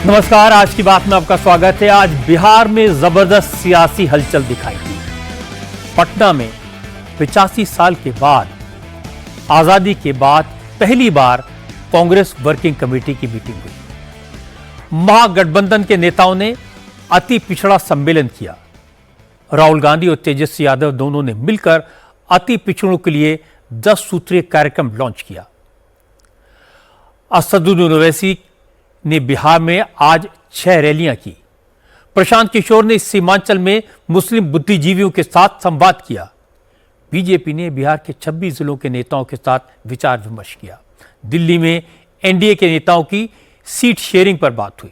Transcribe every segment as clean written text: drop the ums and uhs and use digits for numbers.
नमस्कार, आज की बात में आपका स्वागत है। आज बिहार में जबरदस्त सियासी हलचल दिखाई दी। पटना में 85 साल के बाद, आजादी के बाद पहली बार कांग्रेस वर्किंग कमेटी की मीटिंग हुई। महागठबंधन के नेताओं ने अति पिछड़ा सम्मेलन किया। राहुल गांधी और तेजस्वी यादव दोनों ने मिलकर अति पिछड़ों के लिए 10 सूत्रीय कार्यक्रम लॉन्च किया। असदुद्दीन ओवैसी ने बिहार में आज 6 रैलियां की। प्रशांत किशोर ने सीमांचल में मुस्लिम बुद्धिजीवियों के साथ संवाद किया। बीजेपी ने बिहार के 26 जिलों के नेताओं के साथ विचार विमर्श किया। दिल्ली में एनडीए के नेताओं की सीट शेयरिंग पर बात हुई।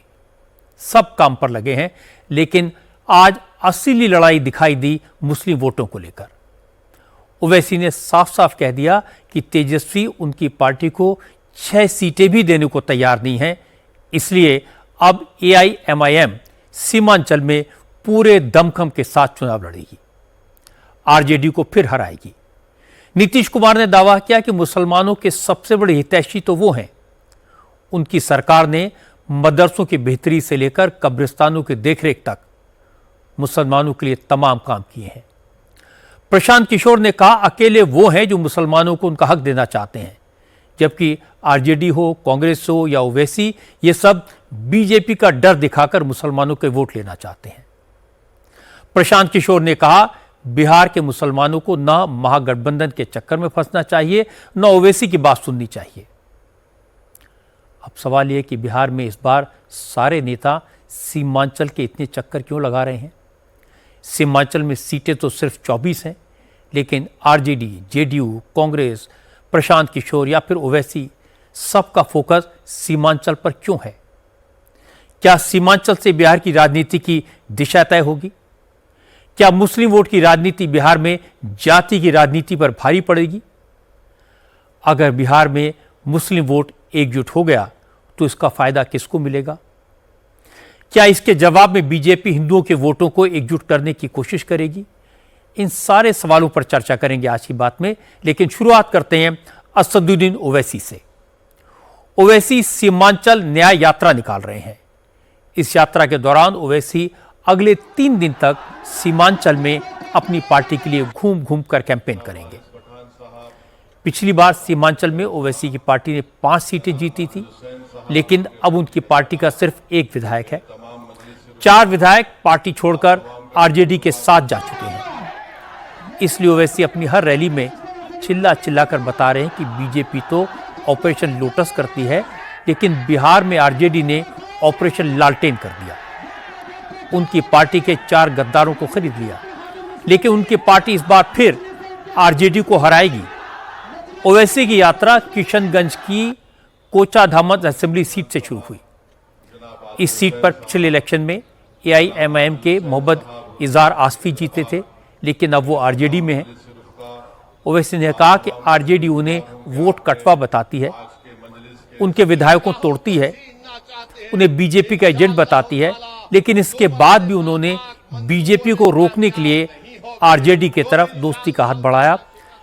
सब काम पर लगे हैं, लेकिन आज असली लड़ाई दिखाई दी मुस्लिम वोटों को लेकर। ओवैसी ने साफ साफ कह दिया कि तेजस्वी उनकी पार्टी को 6 सीटें भी देने को तैयार नहीं है, इसलिए अब एआईएमआईएम सीमांचल में पूरे दमखम के साथ चुनाव लड़ेगी, आरजेडी को फिर हराएगी। नीतीश कुमार ने दावा किया कि मुसलमानों के सबसे बड़े हितैषी तो वो हैं। उनकी सरकार ने मदरसों की बेहतरी से लेकर कब्रिस्तानों की देखरेख तक मुसलमानों के लिए तमाम काम किए हैं। प्रशांत किशोर ने कहा, अकेले वो हैं जो मुसलमानों को उनका हक देना चाहते हैं, जबकि आरजेडी हो, कांग्रेस हो या ओवैसी, ये सब बीजेपी का डर दिखाकर मुसलमानों के वोट लेना चाहते हैं। प्रशांत किशोर ने कहा, बिहार के मुसलमानों को न महागठबंधन के चक्कर में फंसना चाहिए, न ओवैसी की बात सुननी चाहिए। अब सवाल यह कि बिहार में इस बार सारे नेता सीमांचल के इतने चक्कर क्यों लगा रहे हैं? सीमांचल में सीटें तो सिर्फ 24 हैं, लेकिन आरजेडी, जेडीयू, कांग्रेस, प्रशांत किशोर या फिर ओवैसी, सबका फोकस सीमांचल पर क्यों है? क्या सीमांचल से बिहार की राजनीति की दिशा तय होगी? क्या मुस्लिम वोट की राजनीति बिहार में जाति की राजनीति पर भारी पड़ेगी? अगर बिहार में मुस्लिम वोट एकजुट हो गया तो इसका फायदा किसको मिलेगा? क्या इसके जवाब में बीजेपी हिंदुओं के वोटों को एकजुट करने की कोशिश करेगी? इन सारे सवालों पर चर्चा करेंगे आज की बात में, लेकिन शुरुआत करते हैं असदुद्दीन ओवैसी से। ओवैसी सीमांचल न्याय यात्रा निकाल रहे हैं। इस यात्रा के दौरान ओवैसी अगले 3 दिन तक सीमांचल में अपनी पार्टी के लिए घूम घूम कर कैंपेन करेंगे। पिछली बार सीमांचल में ओवैसी की पार्टी ने 5 सीटें जीती थी, लेकिन अब उनकी पार्टी का सिर्फ 1 विधायक है। 4 विधायक पार्टी छोड़कर आरजेडी के साथ जा चुके हैं। इसलिए ओवैसी अपनी हर रैली में चिल्ला चिल्ला कर बता रहे हैं कि बीजेपी तो ऑपरेशन लोटस करती है, लेकिन बिहार में आरजेडी ने ऑपरेशन लालटेन कर दिया। उनकी पार्टी के 4 गद्दारों को खरीद लिया, लेकिन उनकी पार्टी इस बार फिर आरजेडी को हराएगी। ओवैसी की यात्रा किशनगंज की कोचाधामत असेंबली सीट से शुरू हुई। इस सीट पर पिछले इलेक्शन में एआईएमआईएम के मोहम्मद इजार आसफी जीते थे, लेकिन अब वो आरजेडी में है। ओवैसी ने कहा कि आरजेडी उन्हें वोट कटवा बताती है, उनके विधायकों को तोड़ती है, उन्हें बीजेपी का एजेंट बताती है, लेकिन इसके बाद भी उन्होंने बीजेपी को रोकने के लिए आरजेडी की तरफ दोस्ती का हाथ बढ़ाया।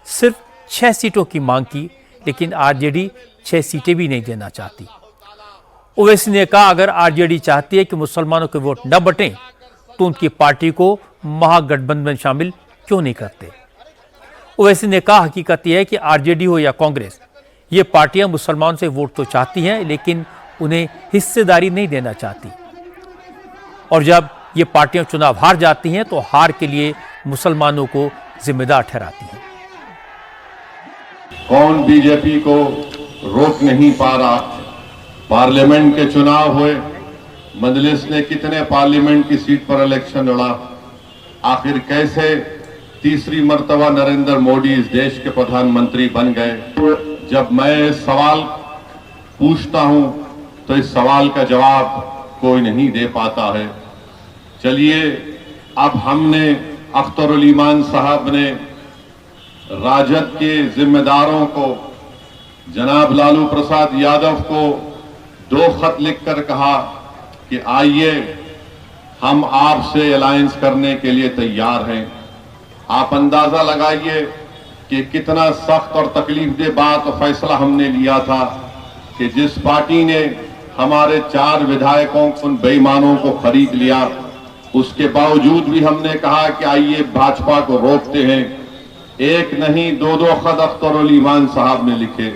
सिर्फ 6 सीटों की मांग की, लेकिन आरजेडी 6 सीटें भी नहीं देना चाहती। ओवैसी ने कहा, अगर आरजेडी चाहती है कि मुसलमानों के वोट न बटें, तो उनकी पार्टी को महागठबंधन में शामिल क्यों नहीं करते? ओवैसी ने कहा, हकीकत यह है कि आरजेडी हो या कांग्रेस, ये पार्टियां मुसलमानों से वोट तो चाहती हैं, लेकिन उन्हें हिस्सेदारी नहीं देना चाहती। और जब ये पार्टियां चुनाव हार जाती हैं, तो हार के लिए मुसलमानों को जिम्मेदार ठहराती हैं। कौन बीजेपी को रोक नहीं पा रहा? पार्लियामेंट के चुनाव हुए, मजलिस ने कितने पार्लियामेंट की सीट पर इलेक्शन लड़ा? आखिर कैसे तीसरी मर्तबा नरेंद्र मोदी इस देश के प्रधानमंत्री बन गए? जब मैं सवाल पूछता हूं तो इस सवाल का जवाब कोई नहीं दे पाता है। चलिए, अब हमने अख्तरुल ईमान साहब ने राजद के जिम्मेदारों को, जनाब लालू प्रसाद यादव को 2 खत लिखकर कहा कि आइए हम आपसे अलायंस करने के लिए तैयार हैं। आप अंदाजा लगाइए कि कितना सख्त और तकलीफदेह बात और फैसला हमने लिया था कि जिस पार्टी ने हमारे 4 विधायकों उन बेईमानों को खरीद लिया। उसके बावजूद भी हमने कहा कि आइए भाजपा को रोकते हैं। एक नहीं 2-2 खत अख्तरुल ईमान साहब ने लिखे।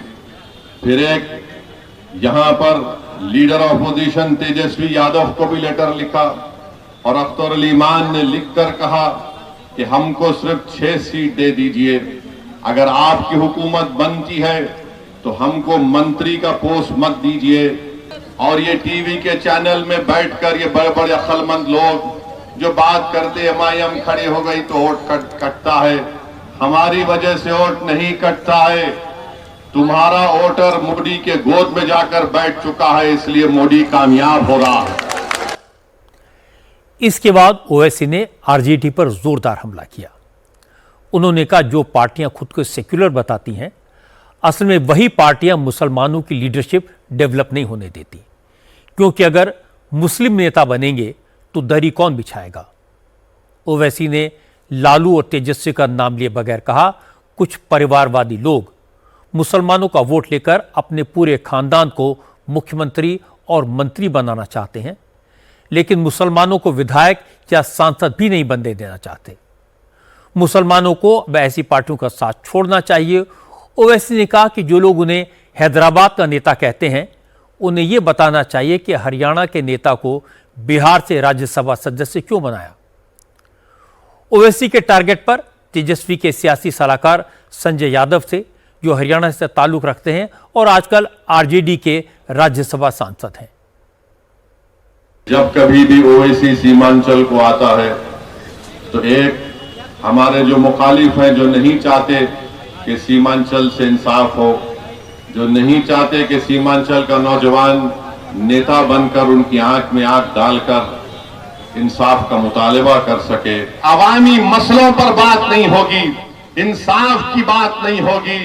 फिर एक यहां पर लीडर ऑपोजिशन तेजस्वी यादव को भी लेटर लिखा और अख्तरुल ईमान ने लिखकर कहा कि हमको सिर्फ 6 सीट दे दीजिए, अगर आपकी हुकूमत बनती है तो हमको मंत्री का पोस्ट मत दीजिए। और ये टीवी के चैनल में बैठकर ये बड़े बड़े अक्लमंद लोग जो बात करते एमआईएम खड़े हो गई तो वोट कटता है, हमारी वजह से वोट नहीं कटता है। तुम्हारा वोटर मोदी के गोद में जाकर बैठ चुका है, इसलिए मोदी कामयाब हो रहा है। इसके बाद ओवैसी ने आरजेडी पर जोरदार हमला किया। उन्होंने कहा जो पार्टियां खुद को सेक्युलर बताती हैं, असल में वही पार्टियां मुसलमानों की लीडरशिप डेवलप नहीं होने देती, क्योंकि अगर मुस्लिम नेता बनेंगे तो दरी कौन बिछाएगा। ओवैसी ने लालू और तेजस्वी का नाम लिए बगैर कहा कुछ परिवारवादी लोग मुसलमानों का वोट लेकर अपने पूरे खानदान को मुख्यमंत्री और मंत्री बनाना चाहते हैं, लेकिन मुसलमानों को विधायक या सांसद भी नहीं बनने देना चाहते। मुसलमानों को अब ऐसी पार्टियों का साथ छोड़ना चाहिए। ओवैसी ने कहा कि जो लोग उन्हें हैदराबाद का नेता कहते हैं, उन्हें यह बताना चाहिए कि हरियाणा के नेता को बिहार से राज्यसभा सदस्य क्यों बनाया। ओवैसी के टारगेट पर तेजस्वी के सियासी सलाहकार संजय यादव से, जो हरियाणा से ताल्लुक रखते हैं और आजकल आरजेडी के राज्यसभा सांसद हैं। जब कभी भी ओवैसी सीमांचल को आता है तो एक हमारे जो मुखालिफ हैं, जो नहीं चाहते कि सीमांचल से इंसाफ हो, जो नहीं चाहते कि सीमांचल का नौजवान नेता बनकर उनकी आंख में आंख डालकर इंसाफ का मुतालबा कर सके। अवामी मसलों पर बात नहीं होगी, इंसाफ की बात नहीं होगी,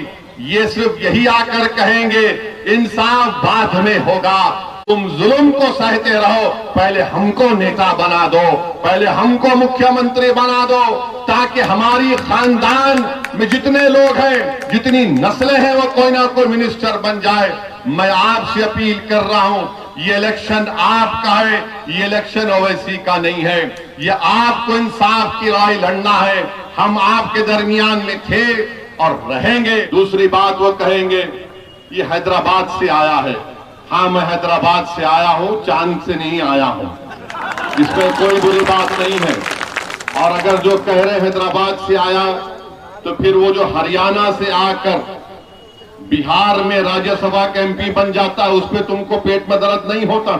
ये सिर्फ यही आकर कहेंगे इंसाफ बाद में होगा। तुम जुल्म को सहते रहो, पहले हमको नेता बना दो, पहले हमको मुख्यमंत्री बना दो, ताकि हमारी खानदान में जितने लोग हैं, जितनी नस्लें हैं, वो कोई ना कोई मिनिस्टर बन जाए। मैं आपसे अपील कर रहा हूं, ये इलेक्शन आपका है, ये इलेक्शन ओवैसी का नहीं है। ये आपको इंसाफ की लड़ाई लड़ना है। हम आपके दरमियान में थे और रहेंगे। दूसरी बात वो कहेंगे ये हैदराबाद से आया है। हाँ, मैं हैदराबाद से आया हूं, चांद से नहीं आया हूं, इसमें कोई बुरी बात नहीं है। और अगर जो कह रहे हैदराबाद से आया, तो फिर वो जो हरियाणा से आकर बिहार में राज्यसभा का एमपी बन जाता है, उस पर तुमको पेट में दर्द नहीं होता?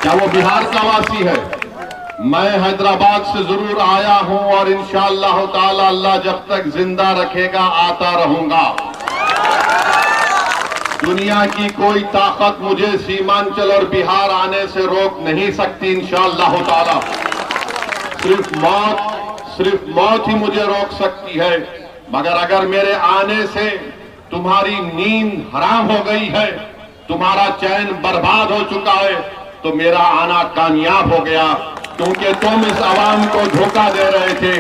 क्या वो बिहार का वासी है? मैं हैदराबाद से जरूर आया हूं और इंशाअल्लाह ताला अल्लाह जब तक जिंदा रखेगा आता रहूंगा। दुनिया की कोई ताकत मुझे सीमांचल और बिहार आने से रोक नहीं सकती इंशाअल्लाह ताला। सिर्फ मौत ही मुझे रोक सकती है। मगर अगर मेरे आने से तुम्हारी नींद हराम हो गई है, तुम्हारा चैन बर्बाद हो चुका है, तो मेरा आना कामयाब हो गया, क्योंकि तुम इस आवाम को धोखा दे रहे थे।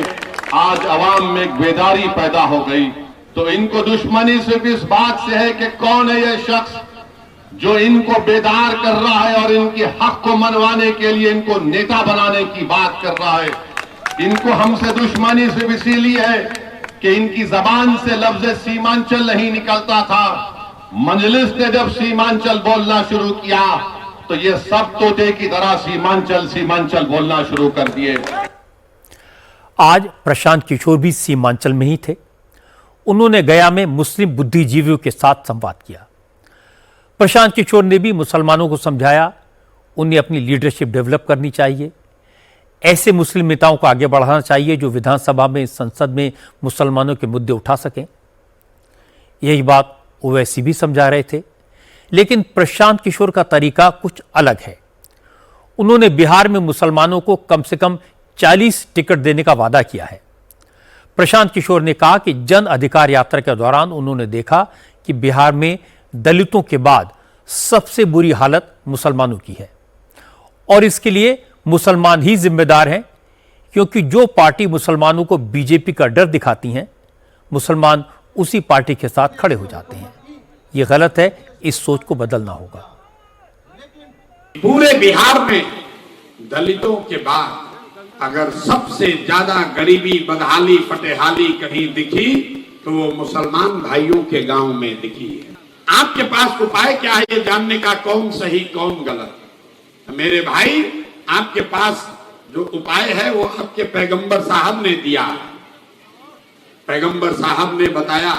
आज आवाम में एक बेदारी पैदा हो गई। तो इनको दुश्मनी सिर्फ इस बात से है कि कौन है यह शख्स जो इनको बेदार कर रहा है और इनके हक को मनवाने के लिए इनको नेता बनाने की बात कर रहा है। इनको हमसे दुश्मनी सिर्फ इसीलिए है कि इनकी जबान से लफ्ज सीमांचल नहीं निकलता था। मजलिस ने जब सीमांचल बोलना शुरू किया तो ये सब तोते की तरह सीमांचल सीमांचल बोलना शुरू कर दिए। आज प्रशांत किशोर भी सीमांचल में ही थे। उन्होंने गया में मुस्लिम बुद्धिजीवियों के साथ संवाद किया। प्रशांत किशोर ने भी मुसलमानों को समझाया उन्हें अपनी लीडरशिप डेवलप करनी चाहिए। ऐसे मुस्लिम नेताओं को आगे बढ़ाना चाहिए जो विधानसभा में, संसद में मुसलमानों के मुद्दे उठा सकें। यही बात ओवैसी भी समझा रहे थे, लेकिन प्रशांत किशोर का तरीका कुछ अलग है। उन्होंने बिहार में मुसलमानों को कम से कम 40 टिकट देने का वादा किया है। प्रशांत किशोर ने कहा कि जन अधिकार यात्रा के दौरान उन्होंने देखा कि बिहार में दलितों के बाद सबसे बुरी हालत मुसलमानों की है और इसके लिए मुसलमान ही जिम्मेदार हैं, क्योंकि जो पार्टी मुसलमानों को बीजेपी का डर दिखाती हैं, मुसलमान उसी पार्टी के साथ खड़े हो जाते हैं। ये गलत है, इस सोच को बदलना होगा। पूरे बिहार में दलितों के बाद अगर सबसे ज्यादा गरीबी, बदहाली, फटेहाली कहीं दिखी तो वो मुसलमान भाइयों के गांव में दिखी है। आपके पास उपाय क्या है ये जानने का, कौन सही कौन गलत? मेरे भाई, आपके पास जो उपाय है वो आपके पैगंबर साहब ने दिया है। पैगंबर साहब ने बताया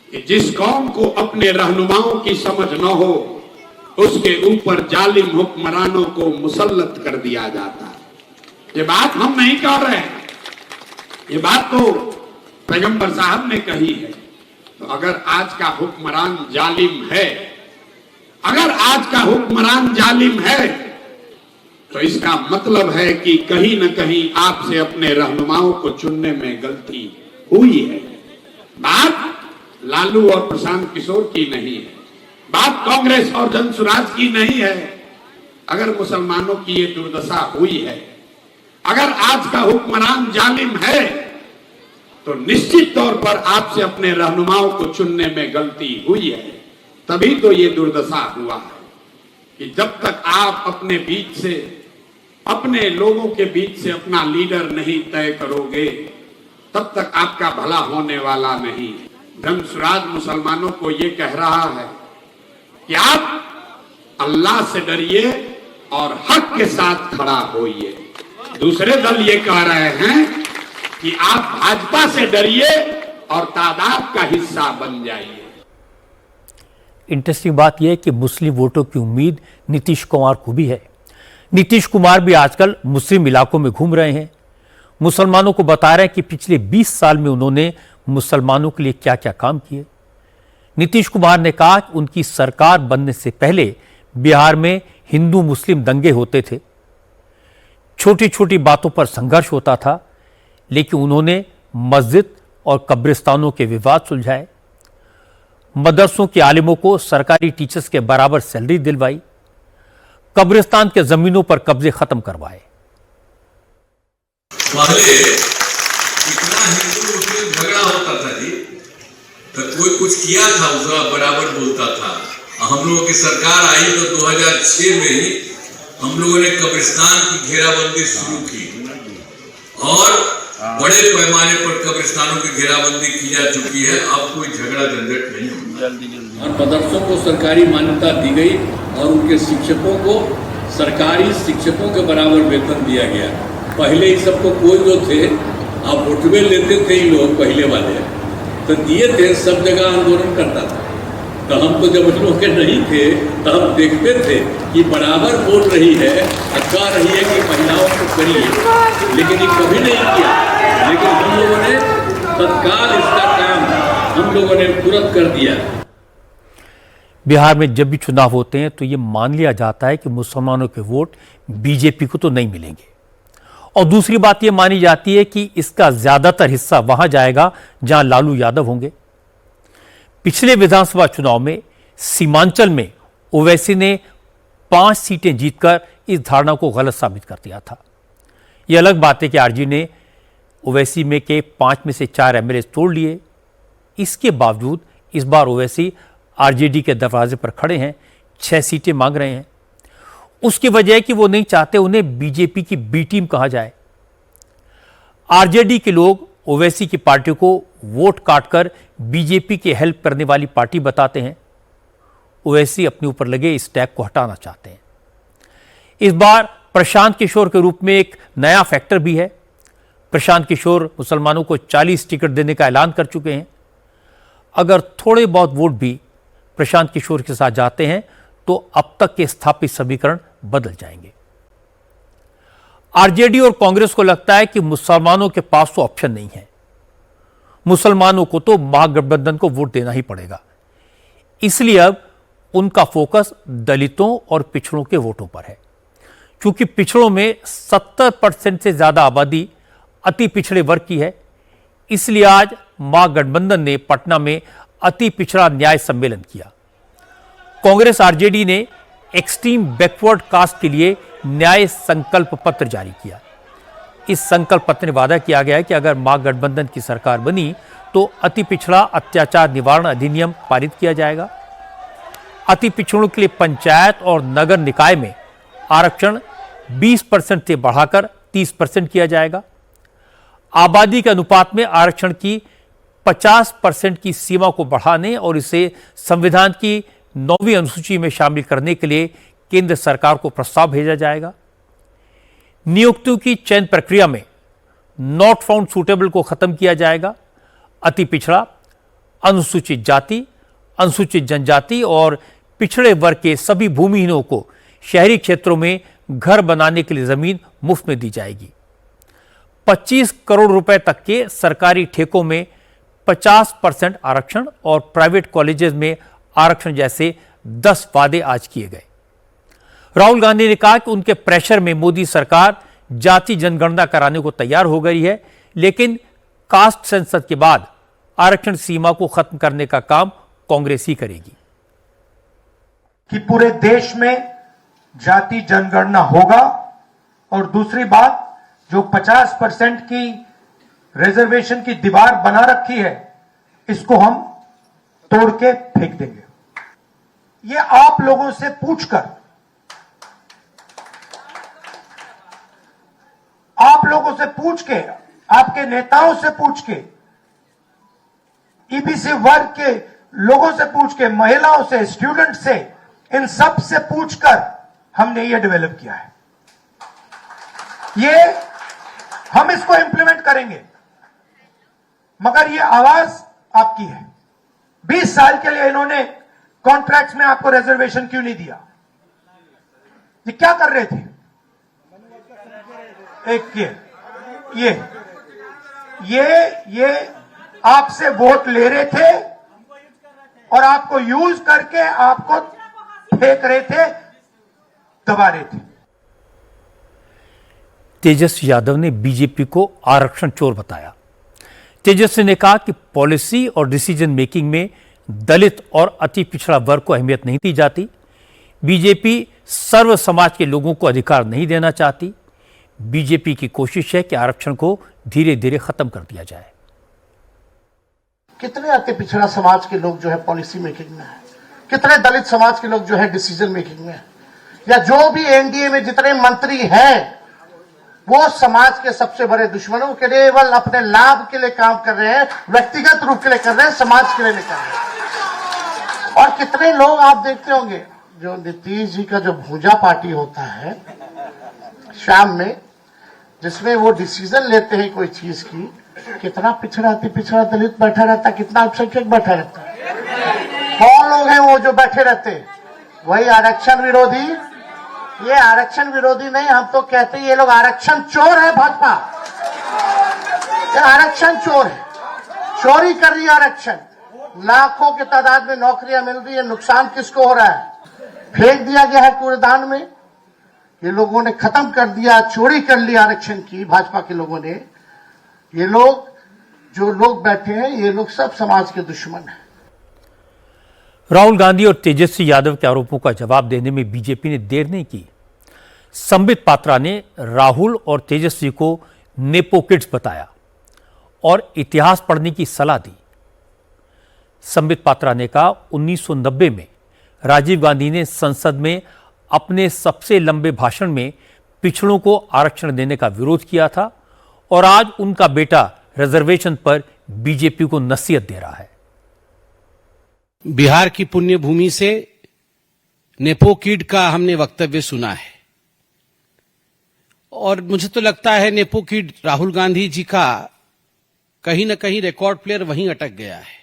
कि जिस कौम को अपने रहनुमाओं की समझ न हो उसके ऊपर जालिम हुक्मरानों को मुसल्लत कर दिया जाता है। ये बात हम नहीं कह रहे हैं, ये बात तो पैगंबर साहब ने कही है। तो अगर आज का हुक्मरान जालिम है, अगर आज का हुक्मरान जालिम है, तो इसका मतलब है कि कहीं न कहीं आपसे अपने रहनुमाओं को चुनने में गलती हुई है। बात लालू और प्रशांत किशोर की नहीं है, बात कांग्रेस और जनसुराज की नहीं है। अगर मुसलमानों की ये दुर्दशा हुई है, अगर आज का हुक्मरान जालिम है, तो निश्चित तौर पर आपसे अपने रहनुमाओं को चुनने में गलती हुई है। तभी तो ये दुर्दशा हुआ है कि जब तक आप अपने बीच से, अपने लोगों के बीच से अपना लीडर नहीं तय करोगे, तब तक आपका भला होने वाला नहीं। जनसुराज मुसलमानों को ये कह रहा है कि आप अल्लाह से डरिए और हक के साथ खड़ा होइए। दूसरे दल ये कह रहे हैं कि आप भाजपा से डरिए और तादाद का हिस्सा बन जाइए। इंटरेस्टिंग बात यह है कि मुस्लिम वोटों की उम्मीद नीतीश कुमार को भी है। नीतीश कुमार भी आजकल मुस्लिम इलाकों में घूम रहे हैं, मुसलमानों को बता रहे हैं कि पिछले 20 साल में उन्होंने मुसलमानों के लिए क्या क्या काम किए। नीतीश कुमार ने कहा कि उनकी सरकार बनने से पहले बिहार में हिंदू मुस्लिम दंगे होते थे, छोटी छोटी बातों पर संघर्ष होता था, लेकिन उन्होंने मस्जिद और कब्रिस्तानों के विवाद सुलझाए, मदरसों के आलिमों को सरकारी टीचर्स के बराबर सैलरी दिलवाई, कब्रिस्तान के जमीनों पर कब्जे खत्म करवाए। पहले इतना हिंदू मुस्लिम झगड़ा होता था जी, तो कोई कुछ किया था उसका बराबर बोलता था। हम लोगों की सरकार आई तो 2006 में ही हम लोगों ने कब्रिस्तान की घेराबंदी शुरू की और बड़े पैमाने पर कब्रिस्तानों की घेराबंदी की जा चुकी है। अब कोई झगड़ा झंझट नहीं होता और मदरसों को सरकारी मान्यता दी गई और उनके शिक्षकों को सरकारी शिक्षकों के बराबर वेतन दिया गया। पहले ही सबको कोई जो थे, आप वोटवे लेते थे ही लोग पहले वाले, तो दिए थे, सब जगह आंदोलन करता था। तो हम तो जब लोग के नहीं थे तो हम देखते थे कि बराबर बोल रही है, कह रही है कि महिलाओं को करिए, लेकिन ये कभी नहीं किया। लेकिन हम लोगों ने तत्काल इसका काम हम लोगों ने तुरंत कर दिया। बिहार में जब भी चुनाव होते हैं तो ये मान लिया जाता है कि मुसलमानों के वोट बीजेपी को तो नहीं मिलेंगे, और दूसरी बात ये मानी जाती है कि इसका ज्यादातर हिस्सा वहां जाएगा जहां लालू यादव होंगे। पिछले विधानसभा चुनाव में सीमांचल में ओवैसी ने 5 सीटें जीतकर इस धारणा को गलत साबित कर दिया था। यह अलग बात है कि आरजेडी ने ओवैसी में के 5 में से 4 एमएलए तोड़ लिए। इसके बावजूद इस बार ओवैसी आरजेडी के दरवाजे पर खड़े हैं, 6 सीटें मांग रहे हैं। उसकी वजह है कि वो नहीं चाहते उन्हें बीजेपी की बी टीम कहा जाए। आरजेडी के लोग ओवैसी की पार्टी को वोट काटकर बीजेपी की हेल्प करने वाली पार्टी बताते हैं। ओवैसी अपने ऊपर लगे इस टैग को हटाना चाहते हैं। इस बार प्रशांत किशोर के रूप में एक नया फैक्टर भी है। प्रशांत किशोर मुसलमानों को 40 टिकट देने का ऐलान कर चुके हैं। अगर थोड़े बहुत वोट भी प्रशांत किशोर के साथ जाते हैं तो अब तक के स्थापित समीकरण बदल जाएंगे। आरजेडी और कांग्रेस को लगता है कि मुसलमानों के पास तो ऑप्शन नहीं है, मुसलमानों को तो महागठबंधन को वोट देना ही पड़ेगा। इसलिए अब उनका फोकस दलितों और पिछड़ों के वोटों पर है। क्योंकि पिछड़ों में 70% से ज्यादा आबादी अति पिछड़े वर्ग की है, इसलिए आज महागठबंधन ने पटना में अति पिछड़ा न्याय सम्मेलन किया। कांग्रेस आरजेडी ने एक्सट्रीम बैकवर्ड कास्ट के लिए न्याय संकल्प पत्र जारी किया। इस संकल्प पत्र में वादा किया गया है कि अगर महागठबंधन की सरकार बनी तो अति पिछड़ा अत्याचार निवारण अधिनियम पारित किया जाएगा। अति पिछड़ों के लिए पंचायत और नगर निकाय में आरक्षण 20% से बढ़ाकर 30% किया जाएगा। आबादी के अनुपात में आरक्षण की 50% की सीमा को बढ़ाने और इसे संविधान की 9वीं अनुसूची में शामिल करने के लिए केंद्र सरकार को प्रस्ताव भेजा जाएगा। नियुक्तियों की चयन प्रक्रिया में नॉट फाउंड सूटेबल को खत्म किया जाएगा। अति पिछड़ा, अनुसूचित जाति, अनुसूचित जनजाति और पिछड़े वर्ग के सभी भूमिहीनों को शहरी क्षेत्रों में घर बनाने के लिए जमीन मुफ्त में दी जाएगी। 25 करोड़ रुपए तक के सरकारी ठेकों में 50% आरक्षण और प्राइवेट कॉलेजेस में आरक्षण जैसे 10 वादे आज किए गए। राहुल गांधी ने कहा कि उनके प्रेशर में मोदी सरकार जाति जनगणना कराने को तैयार हो गई है, लेकिन कास्ट सेंसस के बाद आरक्षण सीमा को खत्म करने का काम कांग्रेस ही करेगी। कि पूरे देश में जाति जनगणना होगा और दूसरी बात, जो 50% की रिजर्वेशन की दीवार बना रखी है, इसको हम तोड़ के फेंक देंगे। ये आप लोगों से पूछकर, आप लोगों से पूछ के, आपके नेताओं से पूछ के, ईबीसी वर्ग के लोगों से पूछ के, महिलाओं से, स्टूडेंट से, इन सब से पूछकर हमने ये डेवलप किया है। ये हम इसको इंप्लीमेंट करेंगे, मगर ये आवाज आपकी है। 20 साल के लिए इन्होंने कॉन्ट्रैक्ट्स में आपको रिजर्वेशन क्यों नहीं दिया? ये क्या कर रहे थे? एक ये आपसे वोट ले रहे थे और आपको यूज करके आपको फेंक रहे थे, दबा रहे थे। तेजस्वी यादव ने बीजेपी को आरक्षण चोर बताया। तेजस्वी ने कहा कि पॉलिसी और डिसीजन मेकिंग में दलित और अति पिछड़ा वर्ग को अहमियत नहीं दी जाती। बीजेपी सर्व समाज के लोगों को अधिकार नहीं देना चाहती। बीजेपी की कोशिश है कि आरक्षण को धीरे धीरे खत्म कर दिया जाए। कितने अति पिछड़ा समाज के लोग जो है पॉलिसी मेकिंग में है, कितने दलित समाज के लोग जो है डिसीजन मेकिंग में है, या जो भी एनडीए में जितने मंत्री हैं, वो समाज के सबसे बड़े दुश्मनों के लिए केवल अपने लाभ के लिए काम कर रहे हैं, व्यक्तिगत रूप के लिए कर रहे हैं, समाज के लिए नहीं कर रहे हैं। और कितने लोग आप देखते होंगे, जो नीतीश जी का जो भूजा पार्टी होता है शाम में, जिसमें वो डिसीजन लेते हैं कोई चीज की, कितना पिछड़ा अति पिछड़ा दलित बैठा रहता है, कितना अल्पसंख्यक बैठा रहता है। कौन लोग हैं वो जो बैठे रहते हैं? वही आरक्षण विरोधी। ये आरक्षण विरोधी नहीं, हम तो कहते हैं ये लोग आरक्षण चोर है। भाजपा ये आरक्षण चोर है, चोरी कर रही है आरक्षण। लाखों की तादाद में नौकरियां मिल रही है, नुकसान किसको हो रहा है? फेंक दिया गया है कूड़ेदान में। ये लोगों ने खत्म कर दिया, चोरी कर ली आरक्षण की, भाजपा के लोगों ने। ये लोग, जो लोग बैठे हैं, ये लोग सब समाज के दुश्मन हैं। राहुल गांधी और तेजस्वी यादव के आरोपों का जवाब देने में बीजेपी ने देर नहीं की। संबित पात्रा ने राहुल और तेजस्वी को नेपो किड्स बताया और इतिहास पढ़ने की सलाह दी। संबित पात्रा ने कहा, 1990 में राजीव गांधी ने संसद में अपने सबसे लंबे भाषण में पिछड़ों को आरक्षण देने का विरोध किया था और आज उनका बेटा रिजर्वेशन पर बीजेपी को नसीहत दे रहा है। बिहार की पुण्य भूमि से नेपो किड का हमने वक्तव्य सुना है और मुझे तो लगता है नेपो किड राहुल गांधी जी का कहीं ना कहीं रिकॉर्ड प्लेयर वहीं अटक गया है।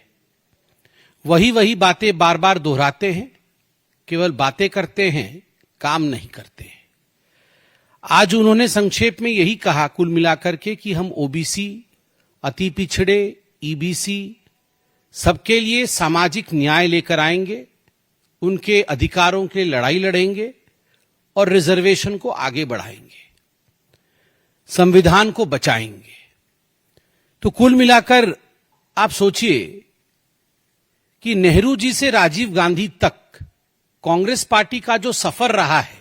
वही बातें बार बार दोहराते हैं, केवल बातें करते हैं, काम नहीं करते हैं। आज उन्होंने संक्षेप में यही कहा कुल मिलाकर के कि हम ओबीसी, अति पिछड़े, ईबीसी सबके लिए सामाजिक न्याय लेकर आएंगे, उनके अधिकारों के लिए लड़ाई लड़ेंगे और रिजर्वेशन को आगे बढ़ाएंगे, संविधान को बचाएंगे। तो कुल मिलाकर आप सोचिए कि नेहरू जी से राजीव गांधी तक कांग्रेस पार्टी का जो सफर रहा है,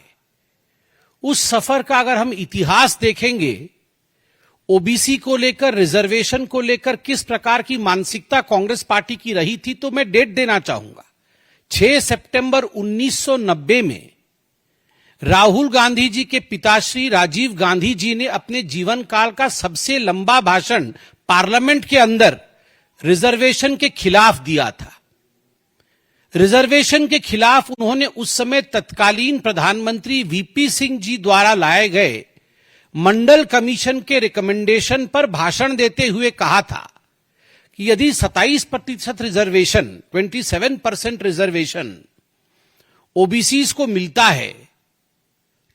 उस सफर का अगर हम इतिहास देखेंगे, ओबीसी को लेकर, रिजर्वेशन को लेकर किस प्रकार की मानसिकता कांग्रेस पार्टी की रही थी, तो मैं डेट देना चाहूंगा 6 सितंबर 1990 में राहुल गांधी जी के पिताश्री राजीव गांधी जी ने अपने जीवन काल का सबसे लंबा भाषण पार्लियामेंट के अंदर रिजर्वेशन के खिलाफ दिया था। रिजर्वेशन के खिलाफ उन्होंने उस समय तत्कालीन प्रधानमंत्री वीपी सिंह जी द्वारा लाए गए मंडल कमीशन के रिकमेंडेशन पर भाषण देते हुए कहा था कि यदि 27% रिजर्वेशन 27% रिजर्वेशन ओबीसीज को मिलता है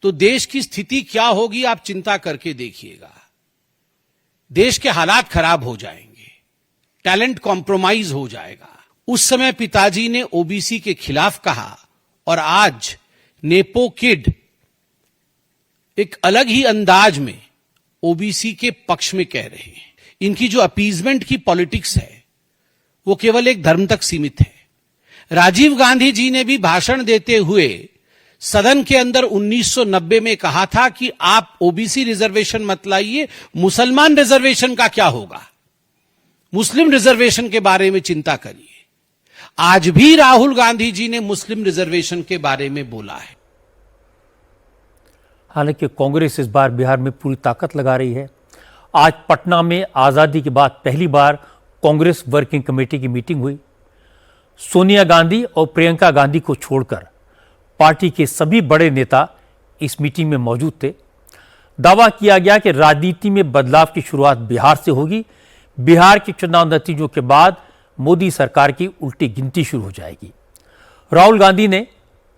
तो देश की स्थिति क्या होगी आप चिंता करके देखिएगा। देश के हालात खराब हो जाएंगे, टैलेंट कॉम्प्रोमाइज हो जाएगा। उस समय पिताजी ने ओबीसी के खिलाफ कहा और आज नेपो किड एक अलग ही अंदाज में ओबीसी के पक्ष में कह रहे हैं। इनकी जो अपीजमेंट की पॉलिटिक्स है वो केवल एक धर्म तक सीमित है। राजीव गांधी जी ने भी भाषण देते हुए सदन के अंदर 1990 में कहा था कि आप ओबीसी रिजर्वेशन मत लाइए, मुसलमान रिजर्वेशन का क्या होगा, मुस्लिम रिजर्वेशन के बारे में चिंता करिए। आज भी राहुल गांधी जी ने मुस्लिम रिजर्वेशन के बारे में बोला है। हालांकि कांग्रेस इस बार बिहार में पूरी ताकत लगा रही है। आज पटना में आजादी के बाद पहली बार कांग्रेस वर्किंग कमेटी की मीटिंग हुई। सोनिया गांधी और प्रियंका गांधी को छोड़कर पार्टी के सभी बड़े नेता इस मीटिंग में मौजूद थे। दावा किया गया कि राजनीति में बदलाव की शुरुआत बिहार से होगी। बिहार के चुनाव नतीजों के बाद मोदी सरकार की उल्टी गिनती शुरू हो जाएगी। राहुल गांधी ने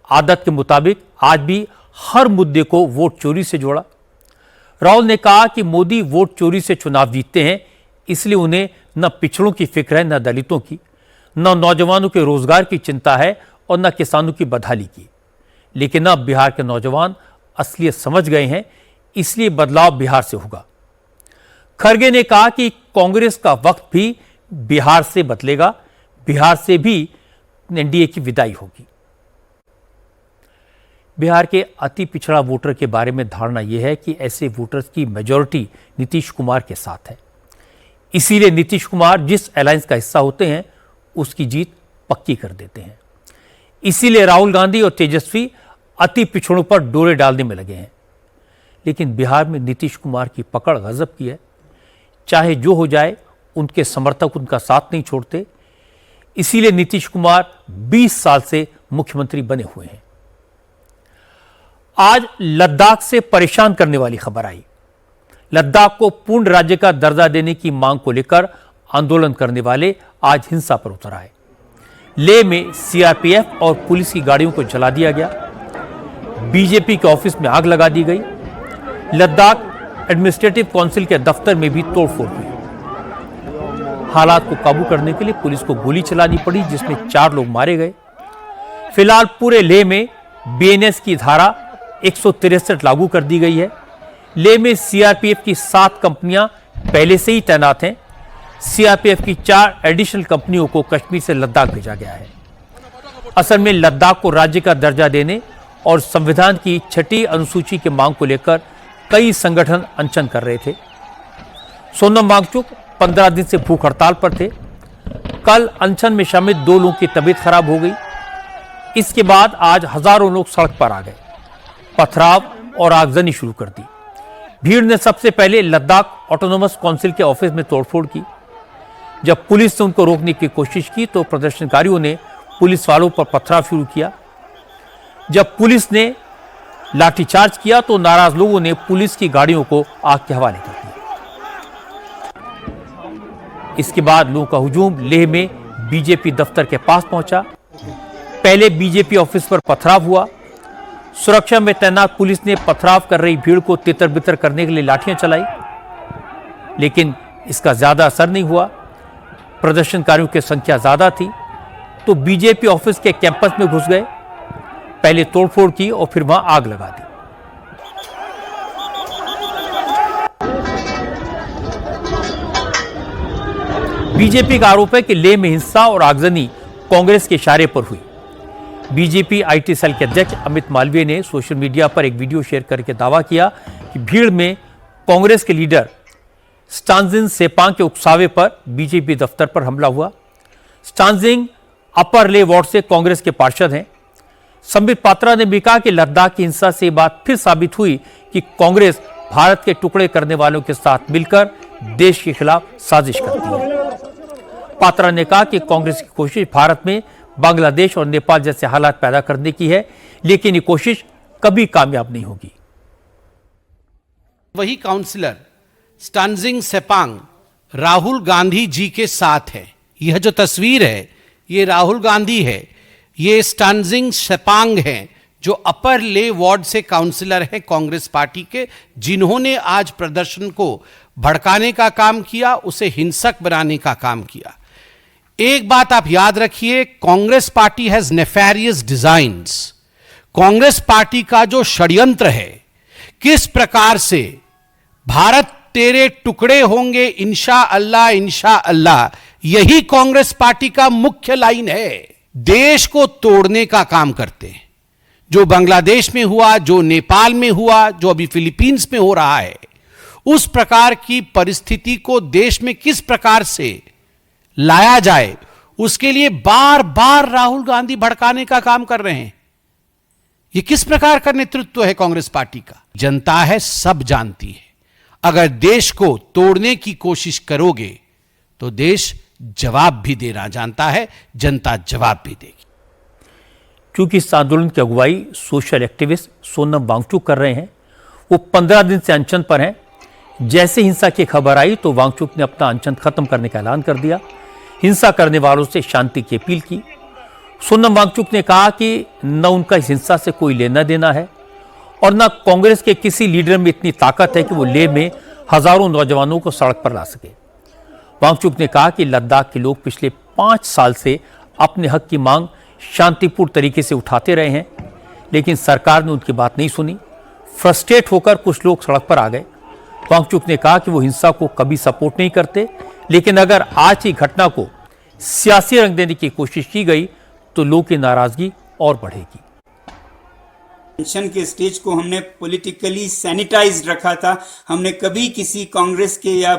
आदत के मुताबिक आज भी हर मुद्दे को वोट चोरी से जोड़ा। राहुल ने कहा कि मोदी वोट चोरी से चुनाव जीतते हैं, इसलिए उन्हें न पिछड़ों की फिक्र है, न दलितों की, न नौजवानों के रोजगार की चिंता है और न किसानों की बदहाली की। लेकिन अब बिहार के नौजवान असलियत समझ गए हैं, इसलिए बदलाव बिहार से होगा। खरगे ने कहा कि कांग्रेस का वक्त भी बिहार से बदलेगा, बिहार से भी एनडीए की विदाई होगी। बिहार के अति पिछड़ा वोटर के बारे में धारणा यह है कि ऐसे वोटर्स की मेजॉरिटी नीतीश कुमार के साथ है, इसीलिए नीतीश कुमार जिस अलायंस का हिस्सा होते हैं उसकी जीत पक्की कर देते हैं। इसीलिए राहुल गांधी और तेजस्वी अति पिछड़ों पर डोरे डालने में लगे हैं। लेकिन बिहार में नीतीश कुमार की पकड़ गजब की है। चाहे जो हो जाए, उनके समर्थक उनका साथ नहीं छोड़ते। इसीलिए नीतीश कुमार 20 साल से मुख्यमंत्री बने हुए हैं। आज लद्दाख से परेशान करने वाली खबर आई। लद्दाख को पूर्ण राज्य का दर्जा देने की मांग को लेकर आंदोलन करने वाले आज हिंसा पर उतर आए। लेह में सीआरपीएफ और पुलिस की गाड़ियों को जला दिया गया। बीजेपी के ऑफिस में आग लगा दी गई। लद्दाख एडमिनिस्ट्रेटिव काउंसिल के दफ्तर में भी तोड़फोड़ हुई। हालात को काबू करने के लिए पुलिस को गोली चलानी पड़ी, जिसमें 4 लोग मारे गए। फिलहाल पूरे लेह में बीएनएस की धारा 163 लागू कर दी गई है। लेह में सीआरपीएफ की 7 कंपनियां पहले से ही तैनात हैं। सीआरपीएफ की 4 एडिशनल कंपनियों को कश्मीर से लद्दाख भेजा गया है। असल में लद्दाख को राज्य का दर्जा देने और संविधान की 6ठी अनुसूची की मांग को लेकर कई संगठन अनशन कर रहे थे। सोनम वांगचुक 15 दिन से भूख हड़ताल पर थे। कल अनशन में शामिल 2 लोगों की तबीयत खराब हो गई। इसके बाद आज हजारों लोग सड़क पर आ गए, पथराव और आगजनी शुरू कर दी। भीड़ ने सबसे पहले लद्दाख ऑटोनोमस काउंसिल के ऑफिस में तोड़फोड़ की। जब पुलिस ने उनको रोकने की कोशिश की तो प्रदर्शनकारियों ने पुलिस वालों पर पथराव शुरू किया। जब पुलिस ने लाठीचार्ज किया तो नाराज लोगों ने पुलिस की गाड़ियों को आग के हवाले कर दिया। इसके बाद लोगों का हुजूम लेह में बीजेपी दफ्तर के पास पहुंचा। पहले बीजेपी ऑफिस पर पथराव हुआ। सुरक्षा में तैनात पुलिस ने पथराव कर रही भीड़ को तितर बितर करने के लिए लाठियां चलाई, लेकिन इसका ज्यादा असर नहीं हुआ। प्रदर्शनकारियों की संख्या ज्यादा थी तो बीजेपी ऑफिस के कैंपस में घुस गए। पहले तोड़फोड़ की और फिर वहां आग लगा दी। बीजेपी का आरोप है कि लेह में हिंसा और आगजनी कांग्रेस के इशारे पर हुई। बीजेपी आईटी सेल के अध्यक्ष अमित मालवीय ने सोशल मीडिया पर एक वीडियो शेयर करके दावा किया कि भीड़ में कांग्रेस के लीडर स्टानजिन सेपांग के उकसावे पर बीजेपी दफ्तर पर हमला हुआ। स्टानजिन अपर ले वार्ड से कांग्रेस के पार्षद हैं। संबित पात्रा ने भी कहा कि लद्दाख की हिंसा से बात फिर साबित हुई कि कांग्रेस भारत के टुकड़े करने वालों के साथ मिलकर देश के खिलाफ साजिश करती है। पात्रा ने कहा कि कांग्रेस की कोशिश भारत में बांग्लादेश और नेपाल जैसे हालात पैदा करने की है, लेकिन ये कोशिश कभी कामयाब नहीं होगी। वही काउंसलर स्टानजिंग सेपांग राहुल गांधी जी के साथ है। यह जो तस्वीर है ये राहुल गांधी है, ये स्टानजिंग सेपांग हैं जो अपर ले वार्ड से काउंसलर हैं कांग्रेस पार्टी के, जिन्होंने आज प्रदर्शन को भड़काने का काम किया, उसे हिंसक बनाने का काम किया। एक बात आप याद रखिए, Congress party has nefarious designs. Congress party का जो षड्यंत्र है, किस प्रकार से भारत तेरे टुकड़े होंगे इंशा अल्लाह, यही कांग्रेस पार्टी का मुख्य लाइन है। देश को तोड़ने का काम करते हैं। जो बांग्लादेश में हुआ, जो नेपाल में हुआ, जो अभी फिलीपींस में हो रहा है, उस प्रकार की परिस्थिति को देश में किस प्रकार से लाया जाए, उसके लिए बार बार राहुल गांधी भड़काने का काम कर रहे हैं। यह किस प्रकार का नेतृत्व है कांग्रेस पार्टी का? जनता है, सब जानती है। अगर देश को तोड़ने की कोशिश करोगे तो देश जवाब भी देना जानता है, जनता जवाब भी देगी। क्योंकि इस आंदोलन की अगुवाई सोशल एक्टिविस्ट सोनम वांगचुक कर रहे हैं, वो 15 दिन से अनशन पर हैं। जैसे हिंसा की खबर आई तो वांगचुक ने अपना अनशन खत्म करने का ऐलान कर दिया। हिंसा करने वालों से शांति की अपील की। सोनम वांगचुक ने कहा कि न उनका इस हिंसा से कोई लेना देना है और न कांग्रेस के किसी लीडर में इतनी ताकत है कि वो लेह में हजारों नौजवानों को सड़क पर ला सके। वांगचुक ने कहा कि लद्दाख के लोग पिछले 5 साल से अपने हक की मांग शांतिपूर्ण तरीके से उठाते रहे हैं, लेकिन सरकार ने उनकी बात नहीं सुनी। फ्रस्ट्रेट होकर कुछ लोग सड़क पर आ गए। वांगचुक ने कहा कि वो हिंसा को कभी सपोर्ट नहीं करते, लेकिन अगर आज की घटना को सियासी रंग देने की कोशिश की गई तो लोगों की नाराजगी और बढ़ेगी। अनशन के स्टेज को हमने पॉलिटिकली सैनिटाइज्ड रखा था। हमने कभी किसी कांग्रेस के या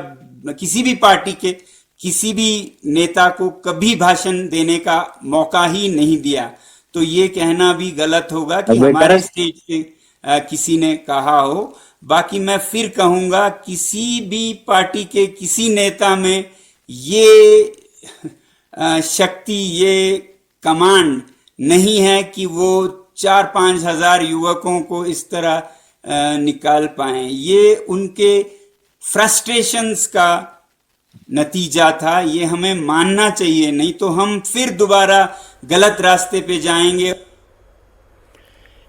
किसी भी पार्टी के किसी भी नेता को कभी भाषण देने का मौका ही नहीं दिया। तो ये कहना भी गलत होगा कि हमारे स्टेज पे किसी ने कहा हो। बाकी मैं फिर कहूंगा, किसी भी पार्टी के किसी नेता में ये शक्ति, ये कमांड नहीं है कि वो 4-5 हजार युवकों को इस तरह निकाल पाए। ये उनके फ्रस्ट्रेशंस का नतीजा था। ये हमें मानना चाहिए, नहीं तो हम फिर दोबारा गलत रास्ते पे जाएंगे।